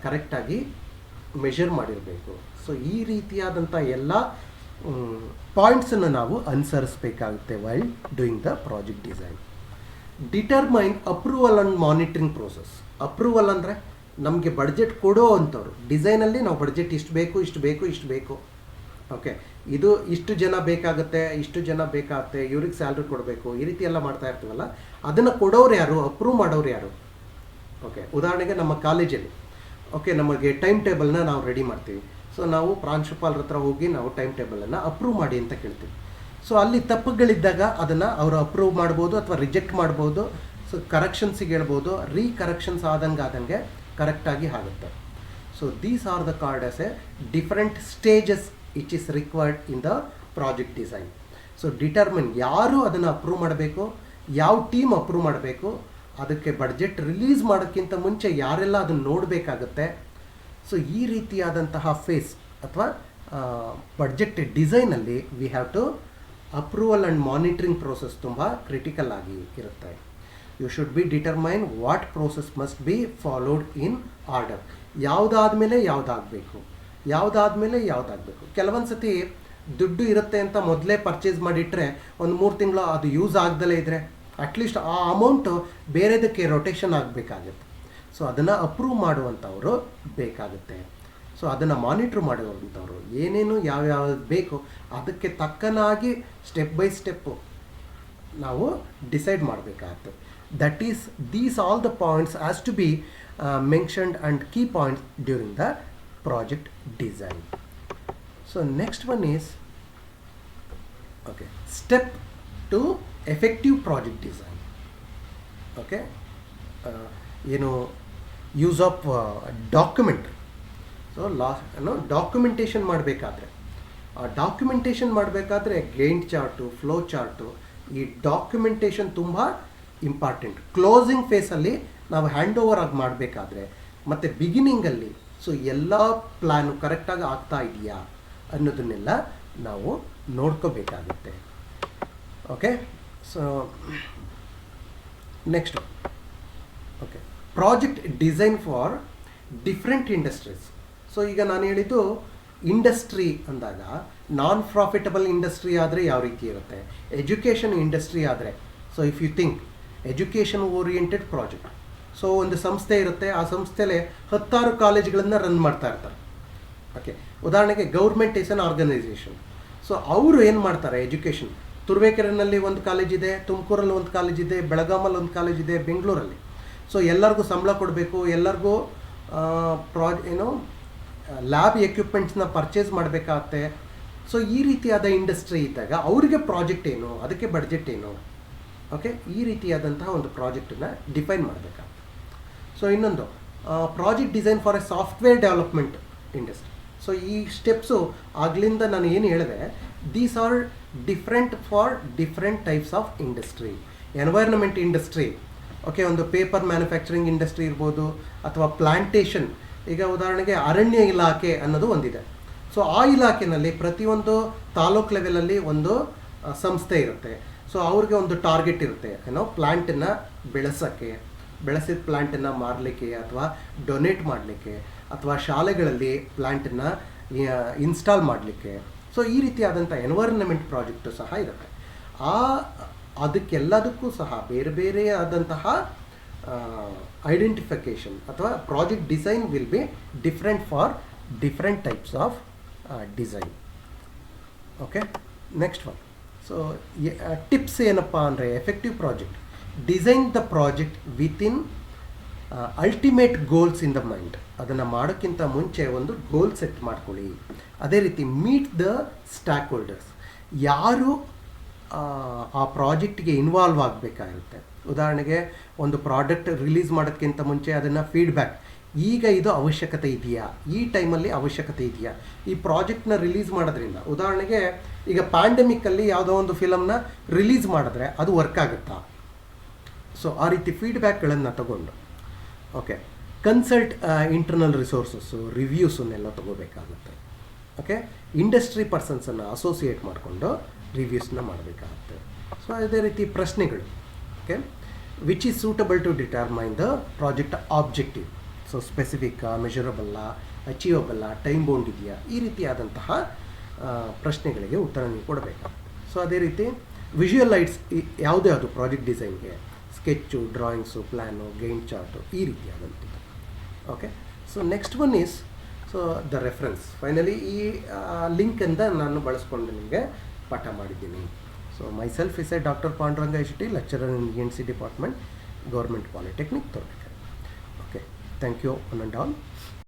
ಕರೆಕ್ಟಾಗಿ ಮೆಷರ್ ಮಾಡಿರಬೇಕು. ಸೊ ಈ ರೀತಿಯಾದಂಥ ಎಲ್ಲ ಪಾಯಿಂಟ್ಸನ್ನು ನಾವು ಅನುಸರಿಸಬೇಕಾಗುತ್ತೆ while doing the project design. Determine approval and monitoring process. Approval ಅಂದರೆ ನಮಗೆ ಬಡ್ಜೆಟ್ ಕೊಡೋ ಅಂಥವ್ರು, ಡಿಸೈನಲ್ಲಿ ನಾವು ಬಡ್ಜೆಟ್ ಇಷ್ಟು ಬೇಕು. ಓಕೆ, ಇದು ಇಷ್ಟು ಜನ ಬೇಕಾಗುತ್ತೆ, ಇವ್ರಿಗೆ ಸ್ಯಾಲ್ರಿ ಕೊಡಬೇಕು, ಈ ರೀತಿ ಎಲ್ಲ ಮಾಡ್ತಾ ಇರ್ತೀವಲ್ಲ, ಅದನ್ನು ಕೊಡೋರು ಯಾರು, ಅಪ್ರೂವ್ ಮಾಡೋರು ಯಾರು? ಓಕೆ, ಉದಾಹರಣೆಗೆ ನಮ್ಮ ಕಾಲೇಜಲ್ಲಿ ಓಕೆ ನಮಗೆ ಟೈಮ್ ಟೇಬಲ್ನ ನಾವು ರೆಡಿ ಮಾಡ್ತೀವಿ. ಸೊ ನಾವು ಪ್ರಾಂಶುಪಾಲರ ಹತ್ರ ಹೋಗಿ ನಾವು ಟೈಮ್ ಟೇಬಲನ್ನು ಅಪ್ರೂವ್ ಮಾಡಿ ಅಂತ ಕೇಳ್ತೀವಿ. ಸೊ ಅಲ್ಲಿ ತಪ್ಪುಗಳಿದ್ದಾಗ ಅದನ್ನು ಅವರು ಅಪ್ರೂವ್ ಮಾಡ್ಬೋದು ಅಥವಾ ರಿಜೆಕ್ಟ್ ಮಾಡ್ಬೋದು. ಸೊ ಕರೆಕ್ಷನ್ಸಿಗೆ ಹೇಳ್ಬೋದು, ರೀಕರೆಕ್ಷನ್ಸ್ ಆದಂಗೆ ಕರೆಕ್ಟಾಗಿ ಆಗುತ್ತೆ. So these are the card as A different stages it is required in the project design. So determine ಯಾರು ಅದನ್ನು ಅಪ್ರೂವ್ ಮಾಡಬೇಕು, ಯಾವ ಟೀಮ್ ಅಪ್ರೂವ್ ಮಾಡಬೇಕು, ಅದಕ್ಕೆ ಬಡ್ಜೆಟ್ ರಿಲೀಸ್ ಮಾಡೋಕ್ಕಿಂತ ಮುಂಚೆ ಯಾರೆಲ್ಲ ಅದನ್ನು ನೋಡಬೇಕಾಗತ್ತೆ. ಸೊ ಈ ರೀತಿಯಾದಂತಹ ಫೇಸ್ ಅಥವಾ ಬಡ್ಜೆಟ್ ಡಿಸೈನಲ್ಲಿ we have to approval and monitoring process ತುಂಬ ಕ್ರಿಟಿಕಲ್ ಆಗಿ ಇರುತ್ತೆ. You should be determine what process must be followed in order. ಯಾವುದಾದ್ಮೇಲೆ ಯಾವುದಾಗಬೇಕು, ಕೆಲವೊಂದು ಸತಿ ದುಡ್ಡು ಇರುತ್ತೆ ಅಂತ ಮೊದಲೇ ಪರ್ಚೇಸ್ ಮಾಡಿಟ್ರೆ ಒಂದು 3 ತಿಂಗಳು ಅದು ಯೂಸ್ ಆಗ್ದಲೇ ಇದ್ದರೆ ಅಟ್ಲೀಸ್ಟ್ ಆ ಅಮೌಂಟು ಬೇರೆದಕ್ಕೆ ರೊಟೇಷನ್ ಆಗಬೇಕಾಗುತ್ತೆ. ಸೊ ಅದನ್ನು ಅಪ್ರೂವ್ ಮಾಡುವಂಥವರು ಬೇಕಾಗುತ್ತೆ. ಸೊ ಅದನ್ನು ಮಾನಿಟ್ರ್ ಮಾಡುವಂಥವ್ರು ಏನೇನು ಯಾವ್ಯಾವ ಬೇಕು ಅದಕ್ಕೆ ತಕ್ಕನಾಗಿ ಸ್ಟೆಪ್ ಬೈ ಸ್ಟೆಪ್ಪು ನಾವು ಡಿಸೈಡ್ ಮಾಡಬೇಕಾಗುತ್ತೆ. That is these all the points has to be mentioned and key points during the project design. So next one is step to effective project design. ಏನು use of document. So documentation ಮಾಡಬೇಕಾದ್ರೆ Gantt chart, flow chart, ಈ documentation ತುಂಬ important. Closing ಫೇಸಲ್ಲಿ ನಾವು hand over ಆಗಿ ಮಾಡಬೇಕಾದ್ರೆ ಮತ್ತು ಬಿಗಿನಿಂಗಲ್ಲಿ so ಎಲ್ಲ plan ಕರೆಕ್ಟಾಗಿ ಆಗ್ತಾ ಇದೆಯಾ ಅನ್ನೋದನ್ನೆಲ್ಲ ನಾವು ನೋಡ್ಕೋಬೇಕಾಗುತ್ತೆ. Okay, so next project design for different industries. So ಈಗ ನಾನು ಹೇಳಿದ್ದು ಇಂಡಸ್ಟ್ರಿ ಅಂದಾಗ ನಾನ್ ಪ್ರಾಫಿಟಬಲ್ ಇಂಡಸ್ಟ್ರಿ ಆದರೆ ಯಾವ ರೀತಿ ಇರುತ್ತೆ, ಎಜುಕೇಷನ್ ಇಂಡಸ್ಟ್ರಿ ಆದರೆ, so if you think education oriented project. ಸೊ ಒಂದು ಸಂಸ್ಥೆ ಇರುತ್ತೆ, ಆ ಸಂಸ್ಥೆಲೇ 10 ಕಾಲೇಜ್ಗಳನ್ನು ರನ್ ಮಾಡ್ತಾ ಇರ್ತಾರೆ. ಉದಾಹರಣೆಗೆ government is an organisation. So ಅವರು ಏನು ಮಾಡ್ತಾರೆ, ಎಜುಕೇಷನ್ ತುರುವೇಕೆರೆನಲ್ಲಿ ಒಂದು ಕಾಲೇಜ್ ಇದೆ, ತುಮಕೂರಲ್ಲಿ ಒಂದು ಕಾಲೇಜ್ ಇದೆ, ಬೆಳಗಾಮಲ್ಲಿ ಒಂದು ಕಾಲೇಜ್ ಇದೆ, ಬೆಂಗಳೂರಲ್ಲಿ. ಸೊ ಎಲ್ಲರಿಗೂ ಸಂಬಳ ಕೊಡಬೇಕು, ಎಲ್ಲರಿಗೂ ಲ್ಯಾಬ್ ಎಕ್ವಿಪ್ಮೆಂಟ್ಸ್ನ ಪರ್ಚೇಸ್ ಮಾಡಬೇಕಾಗತ್ತೆ. ಸೊ ಈ ರೀತಿಯಾದ ಇಂಡಸ್ಟ್ರಿ ಇದ್ದಾಗ ಅವರಿಗೆ ಪ್ರಾಜೆಕ್ಟ್ ಏನು, ಅದಕ್ಕೆ ಬಡ್ಜೆಟ್ ಏನು, ಈ ರೀತಿಯಾದಂತಹ ಒಂದು ಪ್ರಾಜೆಕ್ಟನ್ನು ಡಿಫೈನ್ ಮಾಡಬೇಕಾಗುತ್ತೆ. ಸೊ ಇನ್ನೊಂದು project design for A software development industry. So ಈ ಸ್ಟೆಪ್ಸು ಆಗ್ಲಿಂದ ನಾನು ಏನು ಹೇಳಿದೆ, these are different for different types of industry. Environment industry, ಒಂದು ಪೇಪರ್ ಮ್ಯಾನುಫ್ಯಾಕ್ಚರಿಂಗ್ ಇಂಡಸ್ಟ್ರಿ ಇರ್ಬೋದು, ಅಥವಾ ಪ್ಲಾಂಟೇಷನ್. ಈಗ ಉದಾಹರಣೆಗೆ ಅರಣ್ಯ ಇಲಾಖೆ ಅನ್ನೋದು ಒಂದಿದೆ. ಸೊ ಆ ಇಲಾಖೆಯಲ್ಲಿ ಪ್ರತಿಯೊಂದು ತಾಲೂಕು ಲೆವೆಲಲ್ಲಿ ಒಂದು ಸಂಸ್ಥೆ ಇರುತ್ತೆ. ಸೊ ಅವ್ರಿಗೆ ಒಂದು ಟಾರ್ಗೆಟ್ ಇರುತ್ತೆ, ಪ್ಲ್ಯಾಂಟನ್ನು ಬೆಳೆಸಿದ ಪ್ಲ್ಯಾಂಟನ್ನು ಮಾರಲಿಕ್ಕೆ ಅಥವಾ ಡೊನೇಟ್ ಮಾಡಲಿಕ್ಕೆ, ಅಥವಾ ಶಾಲೆಗಳಲ್ಲಿ ಪ್ಲ್ಯಾಂಟನ್ನು ಇನ್ಸ್ಟಾಲ್ ಮಾಡಲಿಕ್ಕೆ. ಸೊ ಈ ರೀತಿಯಾದಂಥ ಎನ್ವೈರ್ನಮೆಂಟ್ ಪ್ರಾಜೆಕ್ಟು ಸಹ ಇರುತ್ತೆ. ಅದಕ್ಕೆಲ್ಲದಕ್ಕೂ ಸಹ ಬೇರೆ ಬೇರೆ ಆದಂತಹ ಐಡೆಂಟಿಫಿಕೇಷನ್ ಅಥವಾ project design will be different for different types of design. Next one. So tips ಏನಪ್ಪ ಅಂದರೆ, effective project design the project within ultimate goals in the mind. ಅದನ್ನು ಮಾಡೋಕ್ಕಿಂತ ಮುಂಚೆ ಒಂದು ಗೋಲ್ ಸೆಟ್ ಮಾಡ್ಕೊಳ್ಳಿ. ಅದೇ ರೀತಿ ಮೀಟ್ ದ ಸ್ಟಾಕ್ ಹೋಲ್ಡರ್ಸ್, ಯಾರು ಆ ಪ್ರಾಜೆಕ್ಟ್ಗೆ ಇನ್ವಾಲ್ವ್ ಆಗಬೇಕಾಗಿರುತ್ತೆ. ಉದಾಹರಣೆಗೆ ಒಂದು ಪ್ರಾಡಕ್ಟ್ ರಿಲೀಸ್ ಮಾಡೋದಕ್ಕಿಂತ ಮುಂಚೆ ಅದನ್ನು ಫೀಡ್ಬ್ಯಾಕ್, ಈಗ ಇದು ಅವಶ್ಯಕತೆ ಇದೆಯಾ, ಈ ಟೈಮಲ್ಲಿ ಅವಶ್ಯಕತೆ ಇದೆಯಾ, ಈ ಪ್ರಾಜೆಕ್ಟ್ನ ರಿಲೀಸ್ ಮಾಡೋದ್ರಿಂದ. ಉದಾಹರಣೆಗೆ ಈಗ ಪ್ಯಾಂಡಮಿಕ್ಕಲ್ಲಿ ಯಾವುದೋ ಒಂದು ಫಿಲಮ್ನ ರಿಲೀಸ್ ಮಾಡಿದ್ರೆ ಅದು ವರ್ಕ್ ಆಗುತ್ತಾ. ಸೊ ಆ ರೀತಿ ಫೀಡ್ಬ್ಯಾಕ್ಗಳನ್ನು ತಗೊಂಡು ಕನ್ಸಲ್ಟ್ ಇಂಟರ್ನಲ್ ರಿಸೋರ್ಸಸ್ಸು, ರಿವ್ಯೂಸನ್ನೆಲ್ಲ ತೊಗೋಬೇಕಾಗುತ್ತೆ. ಇಂಡಸ್ಟ್ರಿ ಪರ್ಸನ್ಸನ್ನು ಅಸೋಸಿಯೇಟ್ ಮಾಡಿಕೊಂಡು ರಿವ್ಯೂಸ್ನ ಮಾಡಬೇಕಾಗುತ್ತೆ. ಸೊ ಅದೇ ರೀತಿ ಪ್ರಶ್ನೆಗಳು, which is suitable to determine the project objective. So specific, measurable, achievable, time bound ಇದೆಯಾ, ಈ ರೀತಿಯಾದಂತಹ ಪ್ರಶ್ನೆಗಳಿಗೆ ಉತ್ತರ ನೀವು ಕೊಡಬೇಕಾಗುತ್ತೆ. ಸೊ ಅದೇ ರೀತಿ ವಿಜುವಲೈಟ್ಸ್ ಯಾವುದೇ ಅದು ಪ್ರಾಜೆಕ್ಟ್ ಡಿಸೈನ್ಗೆ sketch, drawings, plan, Gantt chart, ಈ ರೀತಿಯಾದಂಥದ್ದು. So next one is the reference. Finally ಈ ಲಿಂಕನ್ನು ನಾನು ಬಳಸ್ಕೊಂಡು ನಿಮಗೆ ಪಾಠ ಮಾಡಿದ್ದೀನಿ. So myself is a doctor Panduranga H T, lecturer in ENC department, government polytechnic, Turuvekere. Thank you one and all.